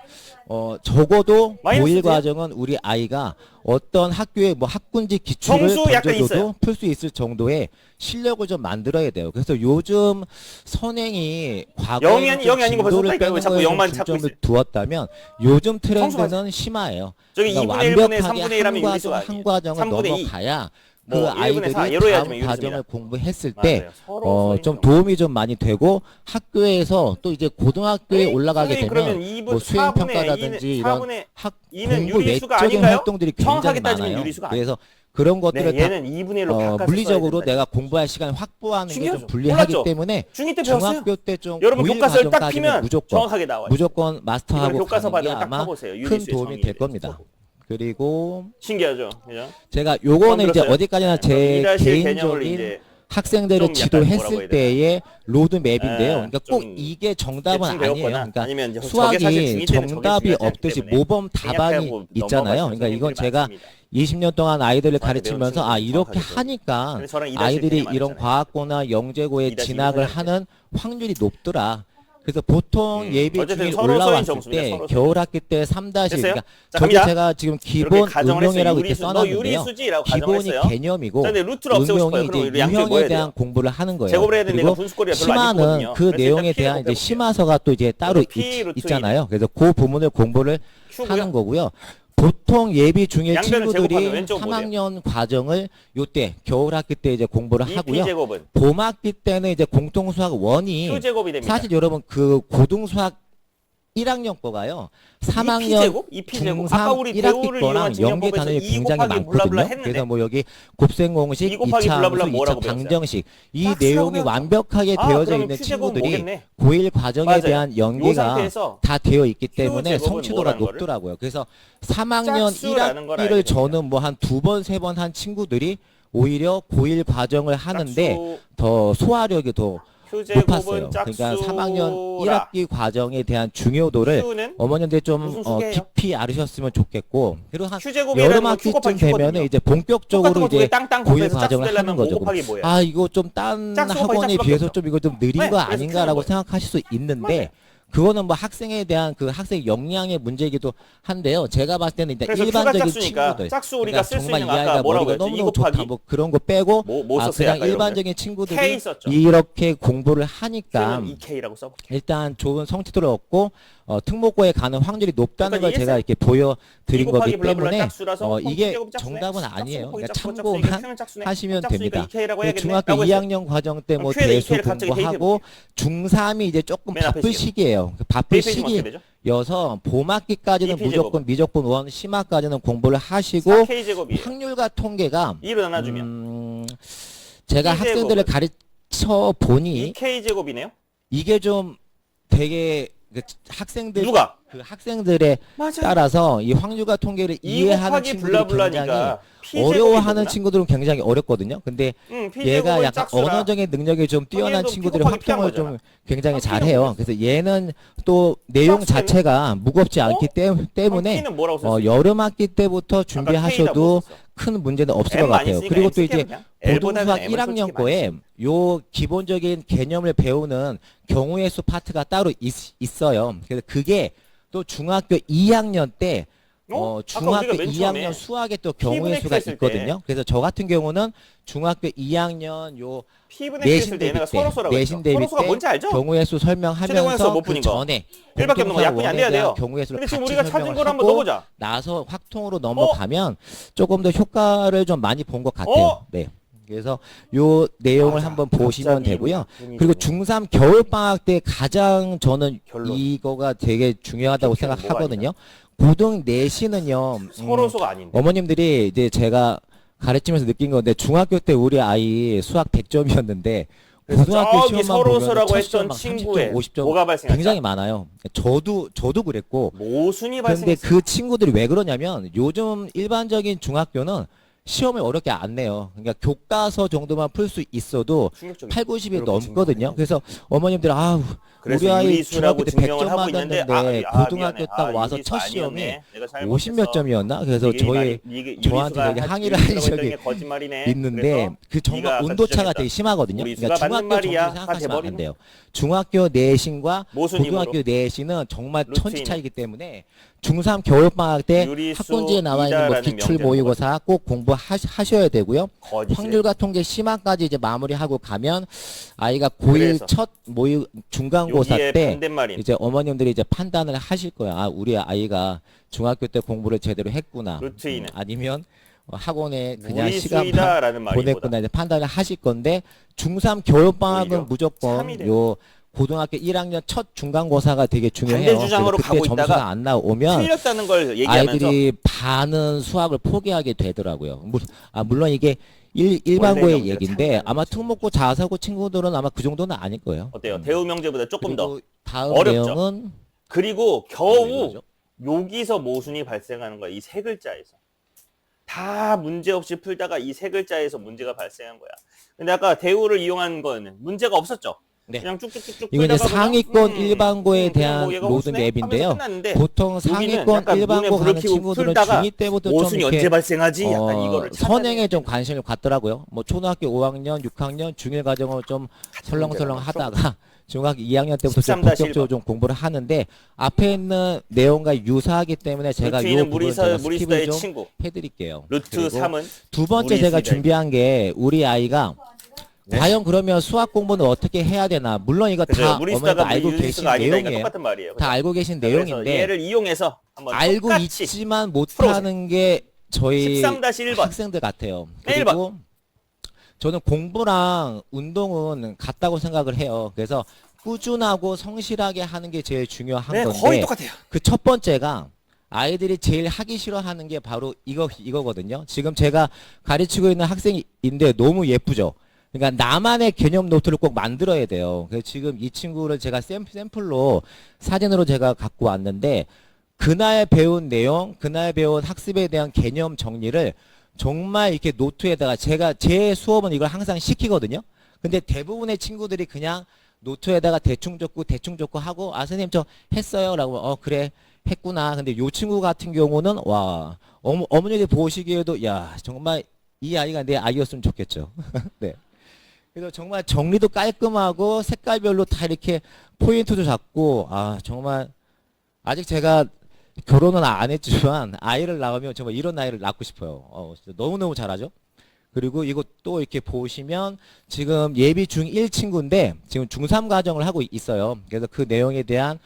적어도 마이너스 고1 돼요? 과정은 우리 아이가 어떤 학교의 뭐 학군지 기출을 정수 약간 있어요. 던져줘도 풀 수 있을 정도의 실력을 좀 만들어야 돼요. 그래서 요즘 선행이 과거에 영이 아닌 거 벌써 진도를 왜 빼는 자꾸 거에 영만 좀 찾고 중점을 있어요? 두었다면 요즘 트렌드는 성수가 심화예요. 저기 그러니까 2분의 1분의 완벽하게 3분의 1 하면 한 유리수가 과정 아니에요. 한 과정을 3분의 2. 넘어가야 뭐 그 1분의 4 아이들이 예로 해야지만 다음 유리수입니다. 과정을 공부했을 때 맞아요. 서로 좀 도움이 좀 많이 되고 학교에서 또 이제 고등학교에 올라가게 선생님, 되면 그러면 2분, 뭐 수행 4분의 평가라든지 2는, 이런 4분의 학 2는 공부 유리수가 외적인 아닌가요? 활동들이 굉장히 정확하게 따지면 많아요. 유리수가 아니에요. 그래서 그런 것들을 네, 얘는 2분의 1로 바꿔서 물리적으로 써야 된다. 내가 공부할 시간을 확보하는 게 신기하죠? 좀 불리하기 몰랐죠? 때문에 중2 때 배웠어요. 중학교 때 좀 여러분 고일 교과서를 딱 과정까지는 피면 무조건 정확하게 나와요. 무조건 마스터하고 이걸 교과서 가는 게 받으면 딱 아마 파보세요. 큰 유니스의 도움이 정의에 될 대해서. 겁니다. 그리고 신기하죠, 그죠? 제가 요거는 이제 들었어요? 어디까지나 제 일하실 개념을 개인적인 이제 학생들을 좀 약간 뭐라고 지도했을 해야 때의 로드맵인데요. 네, 그러니까 꼭 좀 이게 정답은 대충 아니에요. 배웠거나 그러니까 아니면 이제 저게 사실 수학이 중2 때는 저게 정답이 중요하지 않기 없듯이 때문에 모범 답안이 생략하고 있잖아요. 넘어가시는 그러니까 이건 선생님들이 제가 많습니다. 20년 동안 아이들을 저한테 가르치면서 배운 아 친구들이 이렇게 정확하게 하니까 근데 저랑 2-1 아이들이 개념 이런 많잖아요. 과학고나 영재고에 2-2 진학을 사실 하는 확률이 높더라. 그래서 보통 예비 어쨌든 중에 서로 올라왔을 점수입니다, 때 서로 겨울 학기 때 3-1 됐어요? 그러니까 자, 저게 갑니다. 제가 지금 이렇게 기본 가정을 했어요. 응용이라고 이렇게 유리수, 너 써놨는데요. 유리수지라고 기본이 가정했어요. 개념이고 자, 근데 루트를 없애고 싶어요. 응용이 그럼 이제 양쪽이 뭐 유형에 해야 대한 돼요? 공부를 하는 거예요. 제곱을 해야 되는데 그리고 분수꼴이가 별로 안 심화는 이쁘거든요. 그 그래서 내용에 일단 대한 P를 이제 곱해볼게요. 심화서가 또 이제 따로 P 루트 있잖아요. 그래서 그 부분을 공부를 Q고요. 하는 거고요. 보통 예비 중일 양변을 제곱하면 친구들이 왼쪽 뭐래요? 3학년 과정을 요때 겨울 학기 때 이제 공부를 2P 하고요. 제곱은 봄 학기 때는 이제 공통 수학 원이 Q 제곱이 됩니다. 사실 여러분 그 고등 수학 1학년 거가요. 3학년 제곱? 2P 제곱. 아까 중3 우리 1학기 배우를 이용한 거랑 증명법에서 연계 단원이 2 굉장히 곱하기 블라블라 많거든요. 했는데 그래서 뭐 여기 곱셈 공식, 2 곱하기 2차 블라블라 함수, 뭐라고 2차 배웠어요? 방정식 이 딱 내용이 쓰라고 완벽하게 아, 되어져 그러면 있는 Q 제곱은 친구들이 뭐겠네. 고1 과정에 맞아요. 대한 요 연계가 상태에서 다 되어 있기 때문에 제곱은 성취도가 뭐라는 거를? 높더라고요. 그래서 3학년 짝수라는 걸 1학기를 알게 저는 뭐 한 2번, 3번 한 친구들이 오히려 고1 과정을 하는데 짝수 더 소화력이 더 Q 제곱은 높았어요. 짝수라. 그러니까 3학년 1학기 과정에 대한 중요도를 Q는 어머님들 좀 무슨 수계예요? 깊이 알으셨으면 좋겠고 그리고 한 Q 제곱이라는 여름 건 Q 학기쯤 곱하기 되면은 Q거든요. 이제 본격적으로 똑같은 거 이제 땅땅 고일 곱해서 짝수 과정을 하는 되려면 5 거죠. 곱하기 뭐예요? 아 이거 좀 딴 짝수 곱하기 학원에 짝수밖에 비해서 없죠. 좀 이거 좀 느린 네, 거 그래서 아닌가라고 Q는 생각하실 수 있는데 맞아요. 그거는 뭐 학생에 대한 그 학생 역량의 문제이기도 한데요. 제가 봤을 때는 일단 그래서 Q가 일반적인 짝수니까 친구들 짝수 우리가 쓸 수 정말 있는 이 거 아까 아이가 뭐라고 머리가 했죠? 2 너무너무 좋다 곱하기 뭐 그런 거 빼고 뭐 아, 썼어요? 그냥 아까 일반적인 여러분들? 친구들이 K 썼죠. 이렇게 공부를 하니까 Q는 2K라고 써볼게요. 일단 좋은 성취도를 얻고 특목고에 가는 확률이 높다는 걸 그러니까 제가 이렇게 이 보여드린 거기 곱하기 블라블라 때문에 짝수라서 이게 제곱 짝수네. 정답은 짝수 아니에요. 곱하기 그러니까 짝수 참고만 짝수니까 Q는 짝수네. 하시면 짝수니까 됩니다. 2K라고 그 해야겠네. 중학교 라고 했어요. 2학년 과정 때 뭐 Q에다 대수 2K를 갑자기 공부하고 중3이 이제 조금 맨 앞에 바쁠 지금. 시기예요. 그 바쁠 페이지 어떻게 되죠? 시기여서 봄학기까지는 2P 무조건 미적분 원, 심화까지는 공부를 하시고 4K 제곱이에요. 확률과 통계가 2로 나눠주면 제가 2 학생들을 가르쳐 보니 2K 제곱이네요. 이게 좀 되게 그 학생들 누가? 그 학생들의 맞아요. 따라서 이 확률과 통계를 2 이해하는 곱하기 친구들이 굉장히 블라블라니까 P 어려워하는 제곱이구나. 친구들은 굉장히 어렵거든요. 근데 P 얘가 제곱은 약간 짝수라. 언어적인 능력이 좀 뛰어난 얘도 친구들이 P 곱하기 P 한 확정을 좀 거잖아. 굉장히 P는 잘해요. 뭐겠어? 그래서 얘는 또 내용 짝수는? 자체가 무겁지 않기 그럼 때문에 P는 뭐라고 썼어요? 여름 학기 때부터 K다 준비하셔도 뭐 썼어? 큰 문제는 없을 M 것 많이 같아요. 쓰니까 그리고 M 또 이제 쓸게요, 그냥. L보다는 고등수학 M을 1학년 솔직히 거에 요 기본적인 개념을 배우는 경우의 수 파트가 따로 있어요. 그래서 그게 또 중학교 2학년 때 아까 중학교 우리가 맨 처음에 2학년 수학에 또 P분의 경우의 Q 수가 했을 때 있거든요. 그래서 저 같은 경우는 중학교 2학년 요 P분의 Q 내신 했을 때 대비 얘네가 때 서로서라고 내신 했죠. 대비 서로서가 때 뭔지 알죠? 경우의 수 최대공에서 설명하면서 못 그 푸는 거. 전에 1밖에 없는 거 약분이 안 돼야 돼요. 경우의 수를 근데 지금 같이 우리가 찾은 설명을 걸 한번 하고 넣어보자. 나서 확통으로 넘어가면 조금 더 효과를 좀 많이 본 것 같아요. 네. 그래서 요 내용을 맞아. 한번 보시면 갑자기 되고요. 눈이 그리고 좋네. 중3 겨울방학 때 가장 저는 결론. 이거가 되게 중요하다고 결론은 뭐가 생각하거든요. 고등 내신은요. 서로서가 아닌데. 어머님들이 이제 제가 가르치면서 느낀 건데 중학교 때 우리 아이 수학 100점이었는데 그래서 고등학교 저기 시험만 보면 서로서라고 첫 했던 시험 막 친구의 30점, 50점 뭐가 발생할까? 굉장히 많아요. 저도 그랬고 모순이 근데 발생했어요. 그 친구들이 왜 그러냐면 요즘 일반적인 중학교는 시험을 어렵게 안 내요. 그러니까 교과서 정도만 풀 수 있어도 충격적이죠. 8, 90이 그렇게 넘거든요. 증명하네요. 그래서 어머님들 아우 그래서 우리 아이 유리수라고 중학교 때 증명을 100점 하고 있는데 맞았는데 고등학교 미안해. 딱 와서 유리수 첫 시험이 아니었네. 내가 50 몇 잘못했어. 점이었나? 그래서 이게 저희 이게 저한테 유리수가 되게 한- 항의를 유리수라고 하신 했던 적이 게 거짓말이네. 있는데 그래서 그 네가 정말 아까 온도차가 지적했다. 되게 심하거든요. 우리 그러니까 수가 맞는 중학교 말이야. 점수 생각하시면 안 해버리는 돼요. 중학교 내신과 모순 고등학교 힘으로. 내신은 정말 루틴. 천지 차이기 때문에 중3 겨울방학 때 유리수 학군지에 나와 있는 뭐 이다라는 기출 명제는 모의고사 꼭 공부하셔야 되고요. 거짓이에요. 확률과 통계 심화까지 이제 마무리하고 가면 아이가 고1 그래서 첫 모의 중간고사 여기에 때 반대말인 이제 어머님들이 이제 판단을 하실 거야. 아, 우리 아이가 중학교 때 공부를 제대로 했구나. 루트인은 아니면 학원에 그냥 시간만 무리수이다라는 말이보다 보냈구나 이제 판단을 하실 건데 중3 겨울방학은 오히려 무조건 참이 돼요. 요 고등학교 1학년 첫 중간고사가 되게 중요해요. 반대 주장으로 그래서 그때 가고 점수가 있다가 안 나오면 틀렸다는 걸 얘기하면서 아이들이 반은 수학을 포기하게 되더라고요. 물론 이게 원래 일반고의 명제가 얘기인데 차이가 아마 있죠. 특목고 자사고 친구들은 아마 그 정도는 아닐 거예요. 어때요? 대우 명제보다 조금 더. 그리고 다음 어렵죠? 내용은 그리고 겨우 이거죠. 여기서 모순이 발생하는 거야. 이 세 글자에서. 다 문제 없이 풀다가 이 세 글자에서 문제가 발생한 거야. 근데 아까 대우를 이용한 건 문제가 없었죠. 네. 그냥 쭉쭉쭉쭉 이거 이제 풀다가 그냥, 상위권 일반고에 그냥 대한 뭐 얘가 로드 없으네 맵인데요. 하면서 끝났는데 보통 여기는 상위권 약간 일반고 눈에 불을 가는 켜고 친구들은 풀다가 중2 때부터 좀 모순이 이렇게 언제 발생하지? 약간 이거를 선행에 좀 관심을 갖더라고요. 뭐 초등학교 5학년, 6학년 중일 과정을 좀 설렁설렁 하다가 중학교 2학년 때부터 좀 13-1번. 본격적으로 좀 공부를 하는데 앞에 있는 내용과 유사하기 때문에 제가 이 루트는 부분 제가 무리수다의 스킵을 좀 친구. 해드릴게요. 루트 그리고 3은 두 번째 제가 무리수다의 준비한 게 우리 아이가 네. 과연 그러면 수학 공부는 어떻게 해야 되나? 물론 이거 그죠? 다 어머니도 무리수다가 알고 계신 무리수가 아니다니까 내용이에요. 똑같은 말이에요. 다 알고 계신 그래서 내용인데 얘를 이용해서 한번 알고 똑같이 있지만 못하는 게 저희 13-1번. 학생들 같아요. 네, 그리고 저는 공부랑 운동은 같다고 생각을 해요. 그래서 꾸준하고 성실하게 하는 게 제일 중요한 네, 건데 거의 똑같아요. 그 첫 번째가 아이들이 제일 하기 싫어하는 게 바로 이거거든요. 지금 제가 가르치고 있는 학생인데 너무 예쁘죠. 그러니까 나만의 개념 노트를 꼭 만들어야 돼요. 그래서 지금 이 친구를 제가 샘플로 사진으로 제가 갖고 왔는데 그날 배운 내용, 그날 배운 학습에 대한 개념 정리를 정말 이렇게 노트에다가 제 수업은 이걸 항상 시키거든요. 근데 대부분의 친구들이 그냥 노트에다가 대충 적고 하고 아 선생님 저 했어요 라고 그래 했구나. 근데 요 친구 같은 경우는 와 어머니들 보시기에도 야 정말 이 아이가 내 아이였으면 좋겠죠. 네. 그래서 정말 정리도 깔끔하고 색깔별로 다 이렇게 포인트도 잡고 아 정말 아직 제가 결혼은 안 했지만 아이를 낳으면 정말 이런 아이를 낳고 싶어요. 진짜 너무너무 잘하죠. 그리고 이거 또 이렇게 보시면 지금 예비 중1 친구인데 지금 중3 과정을 하고 있어요. 그래서 그 내용에 대한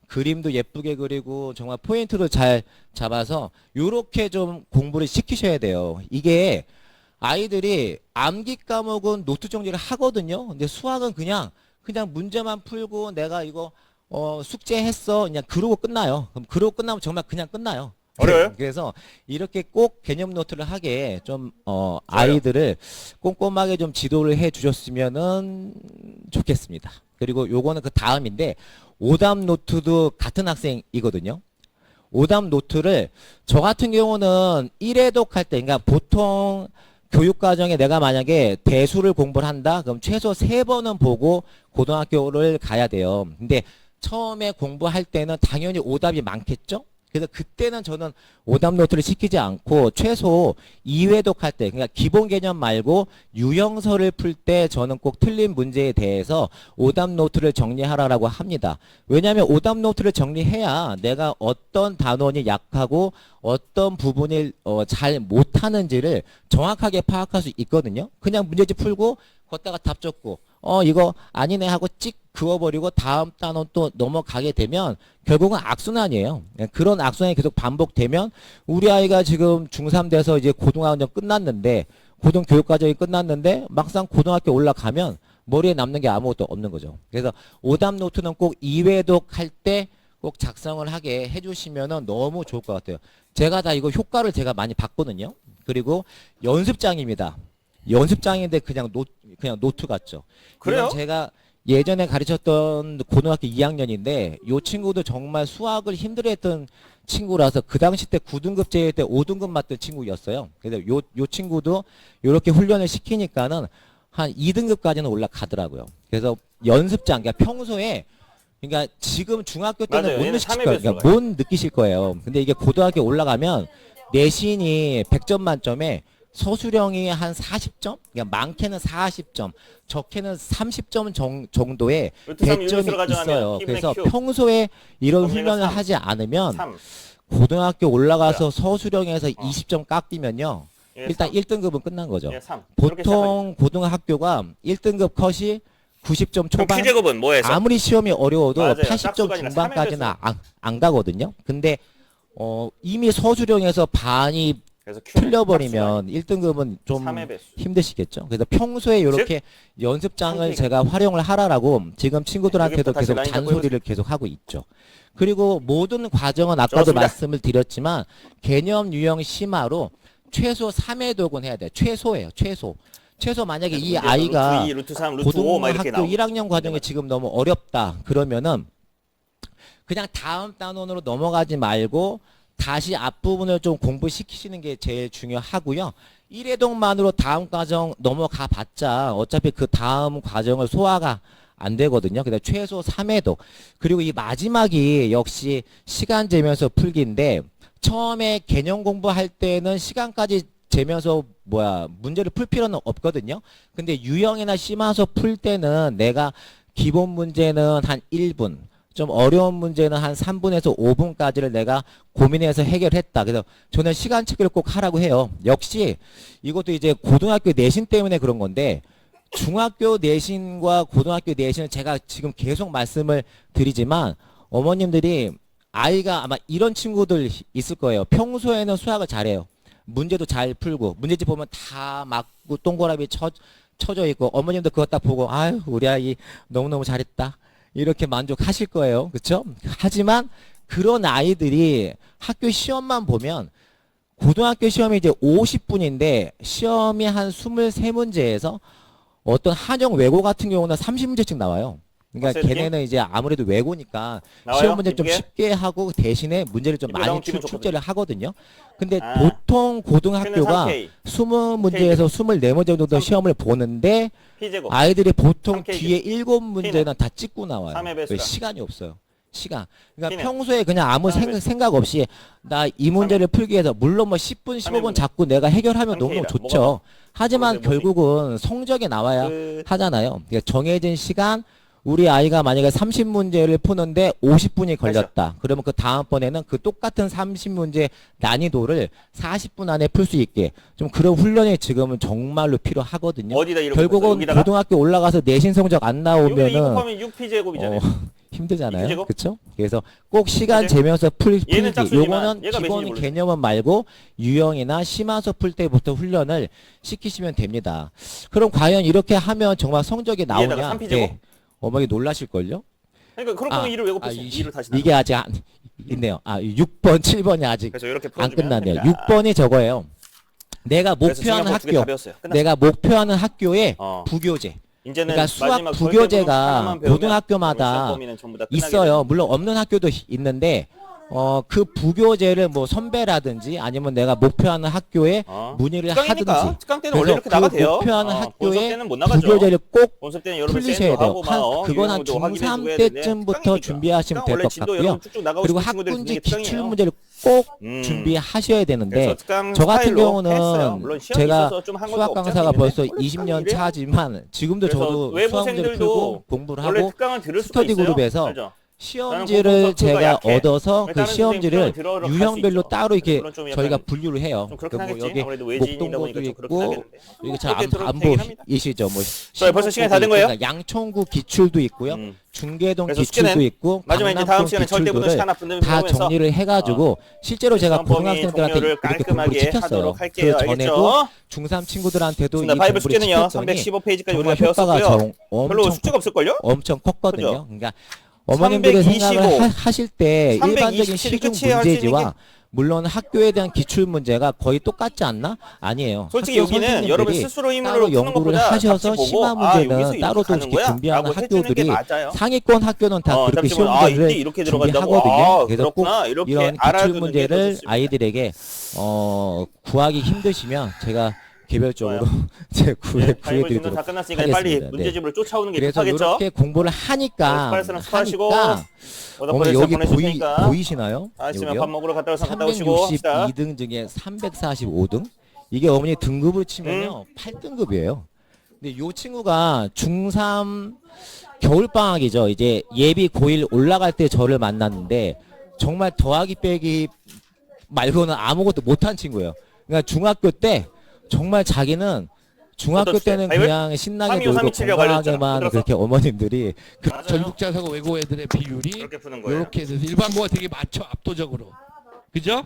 그림도 예쁘게 그리고 정말 포인트도 잘 잡아서 이렇게 좀 공부를 시키셔야 돼요. 이게 아이들이 암기 과목은 노트 정리를 하거든요. 근데 수학은 그냥 문제만 풀고 내가 이거 숙제했어 그냥 그러고 끝나요. 그럼 그러고 끝나면 정말 그냥 끝나요. 어려워요? 그래서 이렇게 꼭 개념 노트를 하게 좀 아이들을 꼼꼼하게 좀 지도를 해 주셨으면은 좋겠습니다. 그리고 요거는 그 다음인데 오답 노트도 같은 학생이거든요. 오답 노트를 저 같은 경우는 1회독 할 때 그러니까 보통 교육과정에 내가 만약에 대수를 공부를 한다 그럼 최소 3번은 보고 고등학교를 가야 돼요. 근데 처음에 공부할 때는 당연히 오답이 많겠죠? 그래서 그때는 저는 오답 노트를 시키지 않고 최소 2회독 할 때, 그러니까 기본 개념 말고 유형설을 풀 때 저는 꼭 틀린 문제에 대해서 오답 노트를 정리하라고 합니다. 왜냐하면 오답 노트를 정리해야 내가 어떤 단원이 약하고 어떤 부분을 잘 못하는지를 정확하게 파악할 수 있거든요. 그냥 문제집 풀고 걷다가 답 적고 이거 아니네 하고 찍 그어버리고 다음 단원 또 넘어가게 되면 결국은 악순환이에요. 그런 악순환이 계속 반복되면 우리 아이가 지금 중3 돼서 이제 고등학년 끝났는데 고등교육과정이 끝났는데 막상 고등학교 올라가면 머리에 남는 게 아무것도 없는 거죠. 그래서 오답 노트는 꼭 2회독 할 때 꼭 작성을 하게 해주시면 너무 좋을 것 같아요. 제가 다 이거 효과를 제가 많이 봤거든요. 그리고 연습장입니다. 연습장인데 그냥 노트 같죠. 그래요? 이건 제가 예전에 가르쳤던 고등학교 2학년인데 이 친구도 정말 수학을 힘들어했던 친구라서 그 당시 때 9등급 제일 때 5등급 맞던 친구였어요. 그래서 요 친구도 이렇게 훈련을 시키니까는 한 2등급까지는 올라가더라고요. 그래서 연습장, 그러니까 평소에 그러니까 지금 중학교 때는 맞아요. 못 얘는 느끼실 3회 거예요. 배수가 그러니까 못 느끼실 거예요. 근데 이게 고등학교 올라가면 내신이 100점 만점에 서술형이 한 40점? 그러니까 많게는 40점, 적게는 30점 정도의 루트 3 배점이 유리수를 가져가면 있어요. P분의 그래서 Q. 평소에 이런 그럼 얘가 훈련을 3. 하지 않으면 3. 고등학교 올라가서 서술형에서 20점 깎이면요. 얘 일단 3. 1등급은 끝난 거죠. 얘 3. 이렇게 시작하죠. 보통 고등학교가 1등급 컷이 90점 그럼 초반, 퀴제급은 뭐해서? 아무리 시험이 어려워도 맞아요. 80점 짝수가 아니라 중반까지는 3회 안 가거든요. 근데 이미 서술형에서 반이 그래서 Q는 틀려버리면 1등급은 좀 3의 배수. 힘드시겠죠. 그래서 평소에 이렇게 연습장을 선택이- 제가 활용을 하라라고 지금 친구들한테도 여기부터 다시 계속 라인 잡고 잔소리를 계속 하고 있죠. 그리고 모든 과정은 아까도 좋습니다. 말씀을 드렸지만 개념 유형 심화로 최소 3회 독은 해야 돼요. 최소예요. 최소 만약에 이 아이가 루트 2, 루트 3, 루트 5 막 이렇게 고등학교 나오고. 1학년 과정이 지금 너무 어렵다. 그러면은 그냥 다음 단원으로 넘어가지 말고 다시 앞부분을 좀 공부시키시는 게 제일 중요하고요. 1회독만으로 다음 과정 넘어가 봤자 어차피 그 다음 과정을 소화가 안 되거든요. 그래서 최소 3회독. 그리고 이 마지막이 역시 시간 재면서 풀기인데 처음에 개념 공부할 때는 시간까지 재면서 문제를 풀 필요는 없거든요. 근데 유형이나 심화서 풀 때는 내가 기본 문제는 한 1분, 좀 어려운 문제는 한 3분에서 5분까지를 내가 고민해서 해결했다. 그래서 저는 시간 체크를 꼭 하라고 해요. 역시 이것도 이제 고등학교 내신 때문에 그런 건데 중학교 내신과 고등학교 내신은 제가 지금 계속 말씀을 드리지만 어머님들이 아이가 아마 이런 친구들 있을 거예요. 평소에는 수학을 잘해요. 문제도 잘 풀고 문제집 보면 다 맞고 동그라미 쳐져 있고 어머님도 그거 딱 보고 아유 우리 아이 너무너무 잘했다. 이렇게 만족하실 거예요. 그렇죠? 하지만 그런 아이들이 학교 시험만 보면 고등학교 시험이 이제 50분인데 시험이 한 23문제에서 어떤 한영 외고 같은 경우는 30문제씩 나와요. 그러니까 봤어요, 걔네는 이제 아무래도 외고니까 나와요? 시험 문제 좀 이쁘게? 쉽게 하고 대신에 문제를 좀 이쁘게 많이 나오면 기분 출제를 하거든요. 근데 아. 보통 고등학교가 3K, 20문제에서 24문제 정도 3. 시험을 보는데 P제곱. 아이들이 보통 3K. 뒤에 7문제는 다 찍고 나와요. 3의 배수다. 시간이 없어요. 시간. 그러니까 P는? 평소에 그냥 아무 3의 배수. 생각 없이 나 이 문제를 풀기 위해서 물론 뭐 10분, 15분 문제. 자꾸 내가 해결하면 3K 너무너무 다. 좋죠. 뭐가 하지만 뭐지? 결국은 성적이 나와야 끝. 하잖아요. 그러니까 정해진 시간 우리 아이가 만약에 30문제를 푸는데 50분이 걸렸다. 그러면 그 다음번에는 그 똑같은 30문제 난이도를 40분 안에 풀 수 있게 좀 그런 훈련이 지금은 정말로 필요하거든요. 어디다 이렇게 결국은 여기다가 고등학교 올라가서 내신 성적 안 여기다 이거 나오면은 하면 6P제곱이잖아요. 힘들잖아요. 이제고? 그렇죠? 그래서 꼭 시간 이제? 재면서 풀기. 얘는 짝수지만 요거는 얘가 기본 몇인지 개념은 말고 유형이나 심화서 풀 때부터 훈련을 시키시면 됩니다. 그럼 과연 이렇게 하면 정말 성적이 위에다가 나오냐? 3P제곱? 어머니 놀라실걸요? 그러니까 그럴 거면 2를 왜곡했어? 2를 다시 이게 아직 있네요. 6번, 7번이 아직 그래서 이렇게 안 풀어주면 끝났네요. 됩니다. 6번이 저거예요. 내가 그래서 중요한 목표하는 거 2개 다 학교, 배웠어요. 끝났어. 내가 목표하는 학교에 어. 부교재. 이제는 그러니까 수학 마지막 부교재가 하나만 배우면 고등학교마다 시험 범위는 전부 다 끝나게 있어요. 돼요. 물론 없는 학교도 있는데 그 부교재를 뭐 선배라든지 아니면 내가 목표하는 학교에 문의를 특강이니까. 하든지 특강 때는 원래 이렇게 그 나가도 돼요. 목표하는 본섭 학교에 때는 못 나가죠. 부교재를 꼭 본섭 때는 여러분 풀리셔야 쌤도 돼요. 하고 막 그건 한 유형도 확인해주고 중3 해야 되는데 때쯤부터 특강이니까. 준비하시면 특강 될 원래 것 진도 같고요. 여러분 쭉쭉 나가고 그리고 싶은 친구들이 학군지 듣는 게 기출 특강이에요. 문제를 꼭 음. 준비하셔야 되는데 그래서 특강 저 같은 스타일로 경우는 했어요. 물론 시험이 제가 있어서 좀한 것도 수학 없지 강사가 않겠는데? 벌써 원래 20년 특강은 이래요. 차지만 지금도 그래서 저도 외부 수학 문제를 생들도 풀고 공부를 원래 하고 특강을 들을 수도 스터디 있어요. 그룹에서 알죠? 시험지를 나는 제가 약해. 얻어서 그 다른 시험지를 선생님 들어러 갈수 유형별로 있죠. 따로 이렇게 물론 좀 약간 저희가 분류를 해요. 좀 그렇긴 뭐 하겠지. 여기 아무래도 외지인이다 목동고도 보니까 좀 그렇긴 있고 하겠는데. 이게 잘 그렇게 들어도 안 되긴 합니다. 보이시죠? 뭐 자, 벌써 시간이 다 된 거예요? 그러니까 양천구 기출도 있고요. 음. 중계동 그래서 기출도 숙제는 있고 마지막에 이제 다음 강남동 시간에 절대부분 기출들을 시간 앞둔 다 정리를 해가지고 실제로 제가 시험 범위 고등학생들한테 종료를 이렇게 공부를 깔끔하게 시켰어요. 하도록 할게요. 그 전에도 알겠죠? 중3 친구들한테도 이 자, 바이블 공부를 숙제는요. 시켰더니 315페이지까지 정말 우리가 효과가 배웠었고요. 별로 엄청 숙제가 없을걸요? 엄청 컸거든요. 그죠? 그러니까 어머님들의 325, 생각을 하실 때 327 일반적인 시중 끝이에요, 할 수 있는 문제지와 물론 학교에 대한 기출 문제가 거의 똑같지 않나? 아니에요. 솔직히 학교 여기는 여러분 선생님들이 스스로 힘으로 따로 푸는 연구를 것보다 하셔서 같이 보고 심화 아, 여기서 문제는 이렇게 따로 또 가는 이렇게 거야? 준비하는 라고 해주는 게 학교들이 맞아요. 상위권 학교는 다 그렇게 답지 시험 보면 이때 문제를 이렇게 들어간다고 준비하거든요. 아, 그래서 꼭 그렇구나. 이렇게 이런 기출 알아두는 게 더 문제를 좋습니다. 아이들에게 구하기 힘드시면 제가 개별적으로 제 바이블 준비는 구해드리도록 다 끝났으니까 빨리 하겠습니다. 네. 문제집으로 쫓아오는 게 그래서 급하겠죠? 이렇게 공부를 하니까 스파이스는 스파하시고 어머니 여기 보내실 테니까 보이시나요? 다 있으면 여기요? 밥 먹으러 갔다 와서 갔다 오시고 합시다. 362등 중에 345등? 이게 어머니 등급을 치면요 8등급이에요. 근데 요 친구가 중3 겨울방학이죠. 이제 예비 고1 올라갈 때 저를 만났는데 정말 더하기 빼기 말고는 아무것도 못한 친구예요. 그러니까 중학교 때 정말 자기는 중학교 어떤 때는 바이블? 그냥 신나게 325, 놀고 327 려고 알려줬잖아. 건강하게만 들었어? 그렇게 어머님들이 맞아요. 전국자사고 외고 애들의 비율이 그렇게 푸는 거예요. 이렇게 해서 일반고가 되게 많죠 압도적으로. 그죠?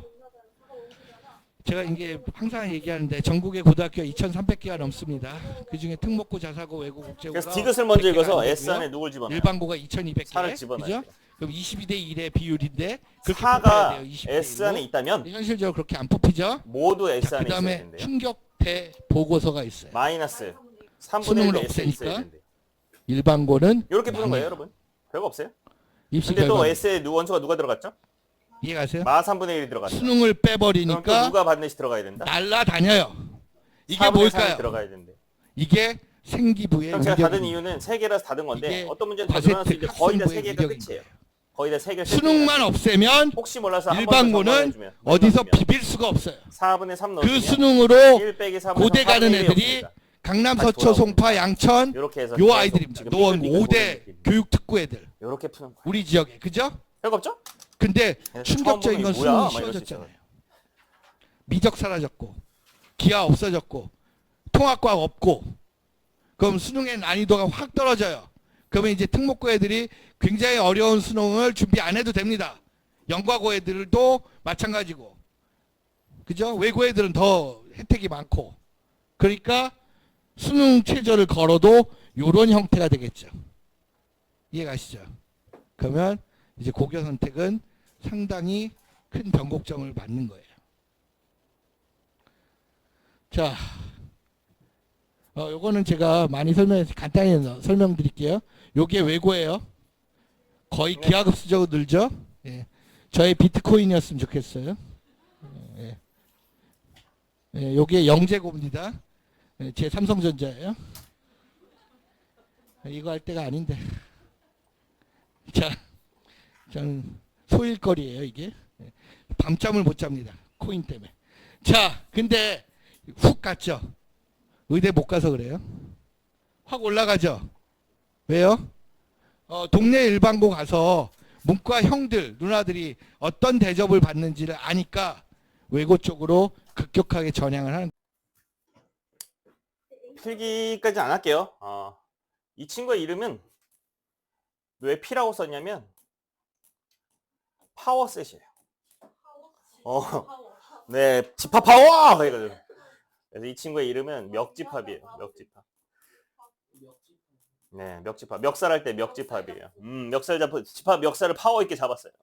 제가 이게 항상 얘기하는데 전국의 고등학교 2,300개가 넘습니다. 그중에 특목고, 자사고, 외고, 국제고가 그래서 디귿을 먼저 100개가 읽어서 안 S 되고요. 안에 누굴 집어넣어요? 일반고가 2,200개. 4를 집어넣어요. 그죠? 그럼 22대 1의 비율인데 그렇게 뽑아야 4가 돼요. 22대 S 안에 1로. 있다면 현실적으로 그렇게 안 뽑히죠? 모두 S 안에 있어야 그다음에 된대요. 충격대 보고서가 있어요. 마이너스 3분의 수능을 1에 S 에 있어야 없애니까. 된대요. 일반고는 이렇게 푸는 거예요, 망해요. 여러분. 별거 없어요. 입시 근데 또 결과 S에 원소가 누가 들어갔죠? 이해가세요? 마 3분의 1이 들어갔죠. 수능을 그럼 또 빼버리니까 누가 반드시 들어가야 된다? 날라다녀요. 이게 4분의 3이 뭘까요? 들어가야 된대. 이게 생기부의 그럼 제가 닫은 위력입니다. 이유는 3개라서 닫은 건데 이게 어떤 문제는 다 늘어날 수 과세특 있는데 거의 다 학생부의 3개가 위력인 끝이에요. 거예요. 거의 다 3개. 수능만 없애면 혹시 몰라서 일반고는 어디서 비빌 수가 없어요. 4분의 3 그 넣으면 수능으로 1 빼기 4분의 고대 3 가는 애들이 강남, 다시 서초, 돌아오고. 송파, 양천 이렇게 해서 요 계속 아이들입니다. 지금 노원 삐끗삐끗 5대 보는 교육 특구 애들. 이렇게 푸는 거야. 우리 지역에. 그죠? 별거 없죠? 근데 그래서 충격적인 처음 건 보면 뭐야? 수능이 막 이럴 수 쉬워졌잖아요. 미적 사라졌고 기하 없어졌고 통합과학 없고 그럼 수능의 난이도가 확 떨어져요. 그러면 이제 특목고 애들이 굉장히 어려운 수능을 준비 안 해도 됩니다. 영과고 애들도 마찬가지고. 그죠? 외고 애들은 더 혜택이 많고. 그러니까 수능 최저를 걸어도 이런 형태가 되겠죠. 이해가시죠? 그러면 이제 고교 선택은 상당히 큰 변곡점을 맞는 거예요. 자, 요거는 제가 많이 간단히 설명드릴게요. 요게 외고예요. 거의 네. 기하급수적으로 늘죠. 예. 저의 비트코인이었으면 좋겠어요. 예. 예, 요게 영재고입니다. 예, 제 삼성전자예요. 이거 할 때가 아닌데. 자, 저는 소일거리예요 이게. 예. 밤잠을 못 잡니다. 코인 때문에. 자, 근데 훅 갔죠. 의대 못 가서 그래요. 확 올라가죠. 왜요? 동네 일반고 가서 문과 형들, 누나들이 어떤 대접을 받는지를 아니까 외고 쪽으로 급격하게 전향을 하는. 필기까지 안 할게요. 이 친구의 이름은 왜 P라고 썼냐면 파워셋이에요. 네, 집합 파워! 그래서 이 친구의 이름은 멱집합이에요. 멱집합. 네, 멱집합. 멱살할 때 멱집합이에요. 멱살을 파워 있게 잡았어요.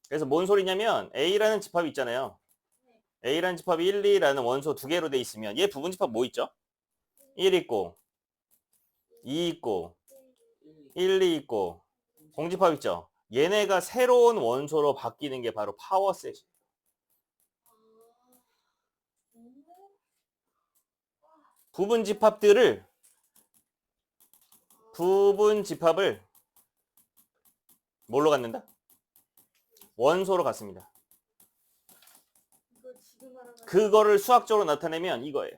그래서 뭔 소리냐면 A라는 집합이 있잖아요. A라는 집합이 1, 2라는 원소 두 개로 돼 있으면 얘 부분집합 뭐 있죠? 1 있고 2 있고 1, 2 있고 공집합 있죠? 얘네가 새로운 원소로 바뀌는 게 바로 파워셋이에요. 부분집합을 뭘로 갖는다? 원소로 갖습니다. 그거를 수학적으로 나타내면 이거예요.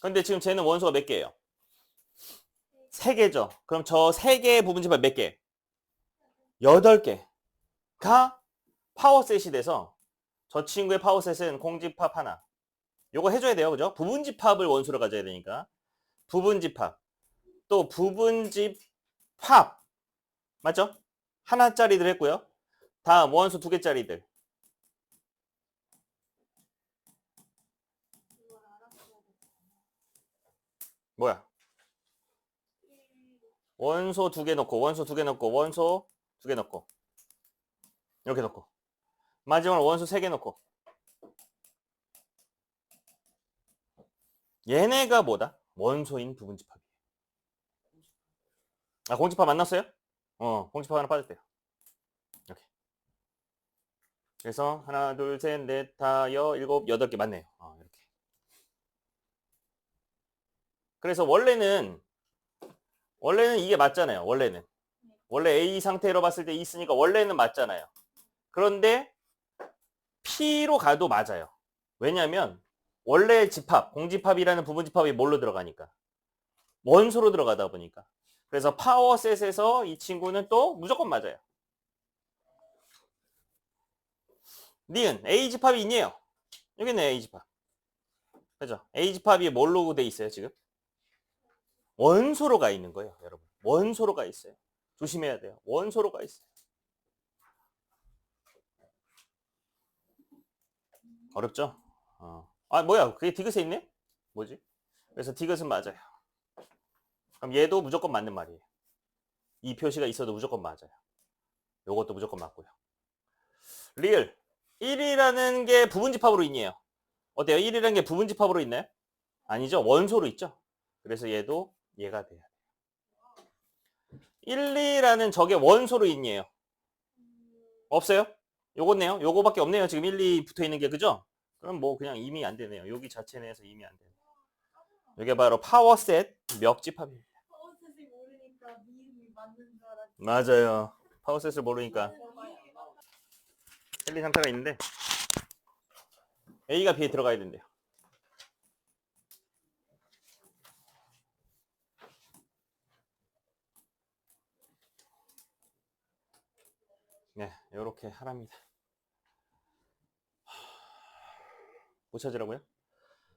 근데 지금 쟤는 원소가 몇 개예요? 3개죠. 그럼 저 3개의 부분집합 몇 개? 8개가 파워셋이 돼서 저 친구의 파워셋은 공집합 하나. 요거 해줘야 돼요. 그죠? 부분집합을 원소로 가져야 되니까. 부분집합. 또 부분집합. 맞죠? 하나짜리들 했고요. 다음 원소 2개짜리들. 뭐야? 원소 2개 넣고 원소 2개 넣고 원소 2개 넣고 이렇게 넣고 마지막으로 원소 3개 넣고 얘네가 뭐다? 원소인 부분집합이에요. 공집합 만났어요? 공집합 하나 빠졌대요. 이렇게. 그래서 하나, 둘, 셋, 넷, 다, 여, 일곱, 8개 맞네요. 이렇게. 그래서 원래는 이게 맞잖아요. 원래 A 상태로 봤을 때 있으니까 원래는 맞잖아요. 그런데 P로 가도 맞아요. 왜냐하면 원래 집합, 공집합이라는 부분집합이 뭘로 들어가니까? 원소로 들어가다 보니까. 그래서 파워셋에서 이 친구는 또 무조건 맞아요. 니은 A집합이 있네요. 여기 있네 A집합. 그죠? A집합이 뭘로 돼 있어요 지금? 원소로 가 있는 거예요 여러분. 원소로 가 있어요. 조심해야 돼요. 원소로 가 있어요. 어렵죠? 아, 뭐야? 그게 디귿에 있네? 뭐지? 그래서 디귿은 맞아요. 그럼 얘도 무조건 맞는 말이에요. 이 표시가 있어도 무조건 맞아요. 요것도 무조건 맞고요. 리을. 1이라는 게 부분집합으로 있네요. 어때요? 1이라는 게 부분집합으로 있나요? 아니죠. 원소로 있죠. 그래서 얘도 얘가 돼요. 1, 2라는 저게 원소로 있네요. 없어요? 요거네요. 요거밖에 없네요. 지금 1, 2 붙어 있는 게 그죠? 그럼 뭐 그냥 이미 안 되네요. 여기 자체 내에서 이미 안 되네요. 이게 바로 파워셋 멱집합입니다. 파워셋을 모르니까 미음이 맞는 줄 알았지. 맞아요. 파워셋을 모르니까 1, 2, 3, 4가 있는데 A가 B에 들어가야 된대요. 네, 요렇게 하랍니다. 못 찾으라고요?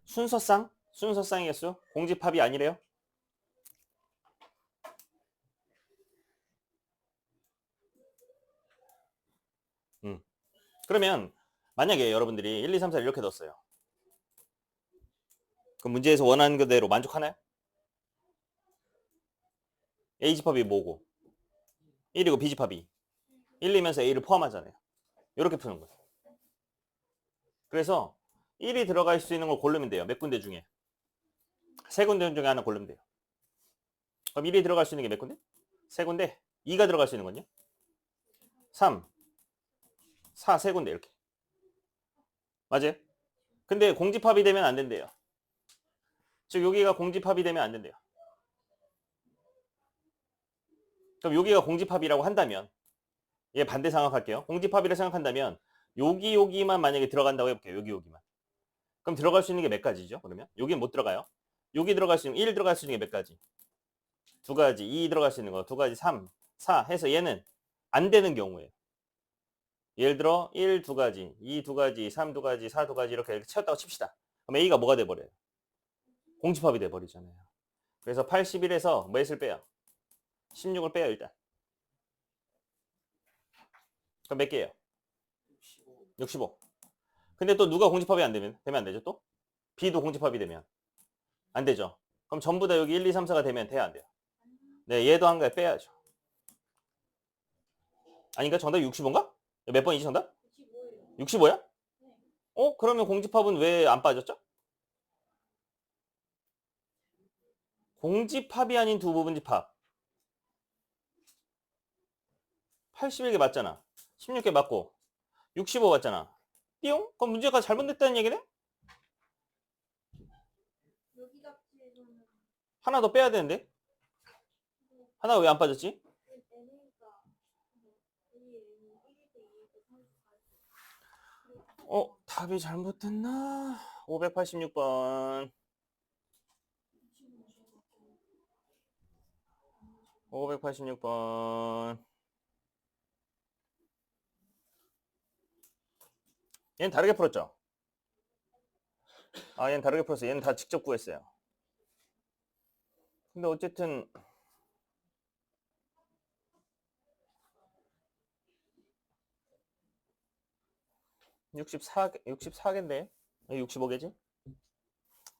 순서쌍의 개수? 공집합이 아니래요? 그러면 만약에 여러분들이 1, 2, 3, 4 이렇게 넣었어요. 그럼 문제에서 원하는 그대로 만족하나요? A집합이 뭐고? 1이고 B집합이 1이면서 A를 포함하잖아요. 이렇게 푸는 거예요. 그래서 1이 들어갈 수 있는 걸 고르면 돼요. 몇 군데 중에. 3군데 중에 하나 고르면 돼요. 그럼 1이 들어갈 수 있는 게 몇 군데? 3군데. 2가 들어갈 수 있는 건요? 3, 4, 3군데 이렇게. 맞아요? 근데 공집합이 되면 안 된대요. 즉 여기가 공집합이 되면 안 된대요. 그럼 여기가 공집합이라고 한다면 얘 반대 생각할게요. 공집합이라 생각한다면 여기만 만약에 들어간다고 해볼게요. 여기만. 그럼 들어갈 수 있는 게 몇 가지죠? 그러면 여기는 못 들어가요. 여기 들어갈 수 있는 1 들어갈 수 있는 게 몇 가지? 2가지. 2 들어갈 수 있는 거 2가지. 3, 4 해서 얘는 안 되는 경우에요. 예를 들어 1 2가지, 2 2가지, 3 2가지, 4 2가지 이렇게 채웠다고 칩시다. 그럼 A가 뭐가 돼버려요? 공집합이 돼버리잖아요. 그래서 81에서 몇을 빼요? 16을 빼요 일단. 그럼 몇 개예요? 65. 근데 또 누가 공집합이 되면 안 되죠 또? B도 공집합이 되면 안 되죠. 그럼 전부 다 여기 1, 2, 3, 4가 되면 돼야 안 돼요? 네, 얘도 한 가지 빼야죠. 아닌가? 정답 65인가? 몇 번이지 정답? 65야? 그러면 공집합은 왜 안 빠졌죠? 공집합이 아닌 두 부분집합. 81개 맞잖아. 16개 맞고 65 맞잖아. 띠용? 그럼 문제가 잘못됐다는 얘기네? 여기 값에서는 하나 더 빼야 되는데? 하나가 왜 안 빠졌지? N이니까 N이 1대 2대 3. 답이 잘못됐나? 586번. 586번. 얘는 다르게 풀었죠? 얘는 다르게 풀었어요. 얘는 다 직접 구했어요. 근데 어쨌든 64개인데 65개지?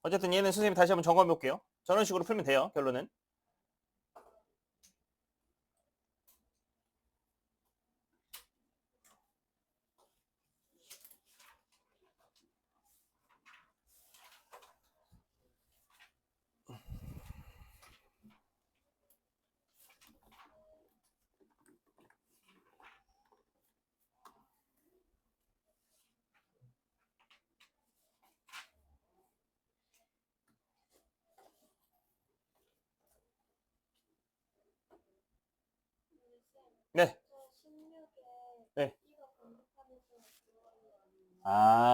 어쨌든 얘는 선생님이 다시 한번 점검해 볼게요. 저런 식으로 풀면 돼요. 결론은. 네. 네.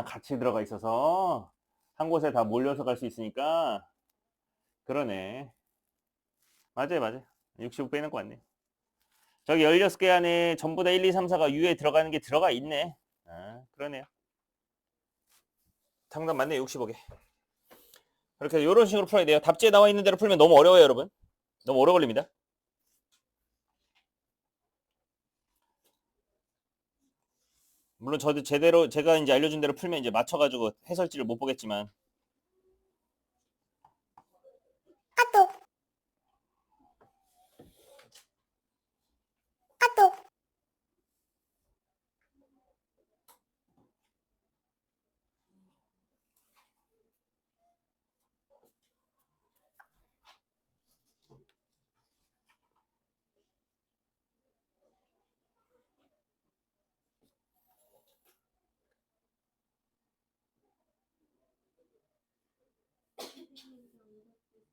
같이 들어가 있어서 한 곳에 다 몰려서 갈 수 있으니까 그러네. 맞아요. 65 빼는 거 같네. 저기 16개 안에 전부 다 1, 2, 3, 4가 U에 들어가는 게 들어가 있네. 그러네요. 정답 맞네. 65개. 이렇게 이런 식으로 풀어야 돼요. 답지에 나와 있는 대로 풀면 너무 어려워요, 여러분. 너무 오래 걸립니다. 물론 저도 제대로 제가 이제 알려준 대로 풀면 이제 맞춰가지고 해설지를 못 보겠지만.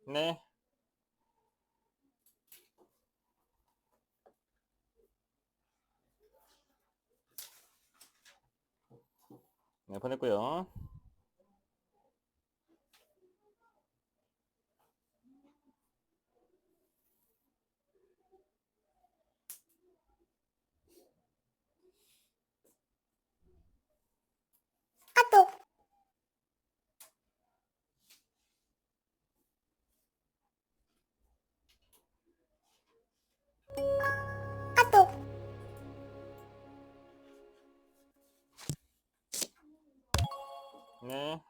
네. 네, 보냈고요. 네.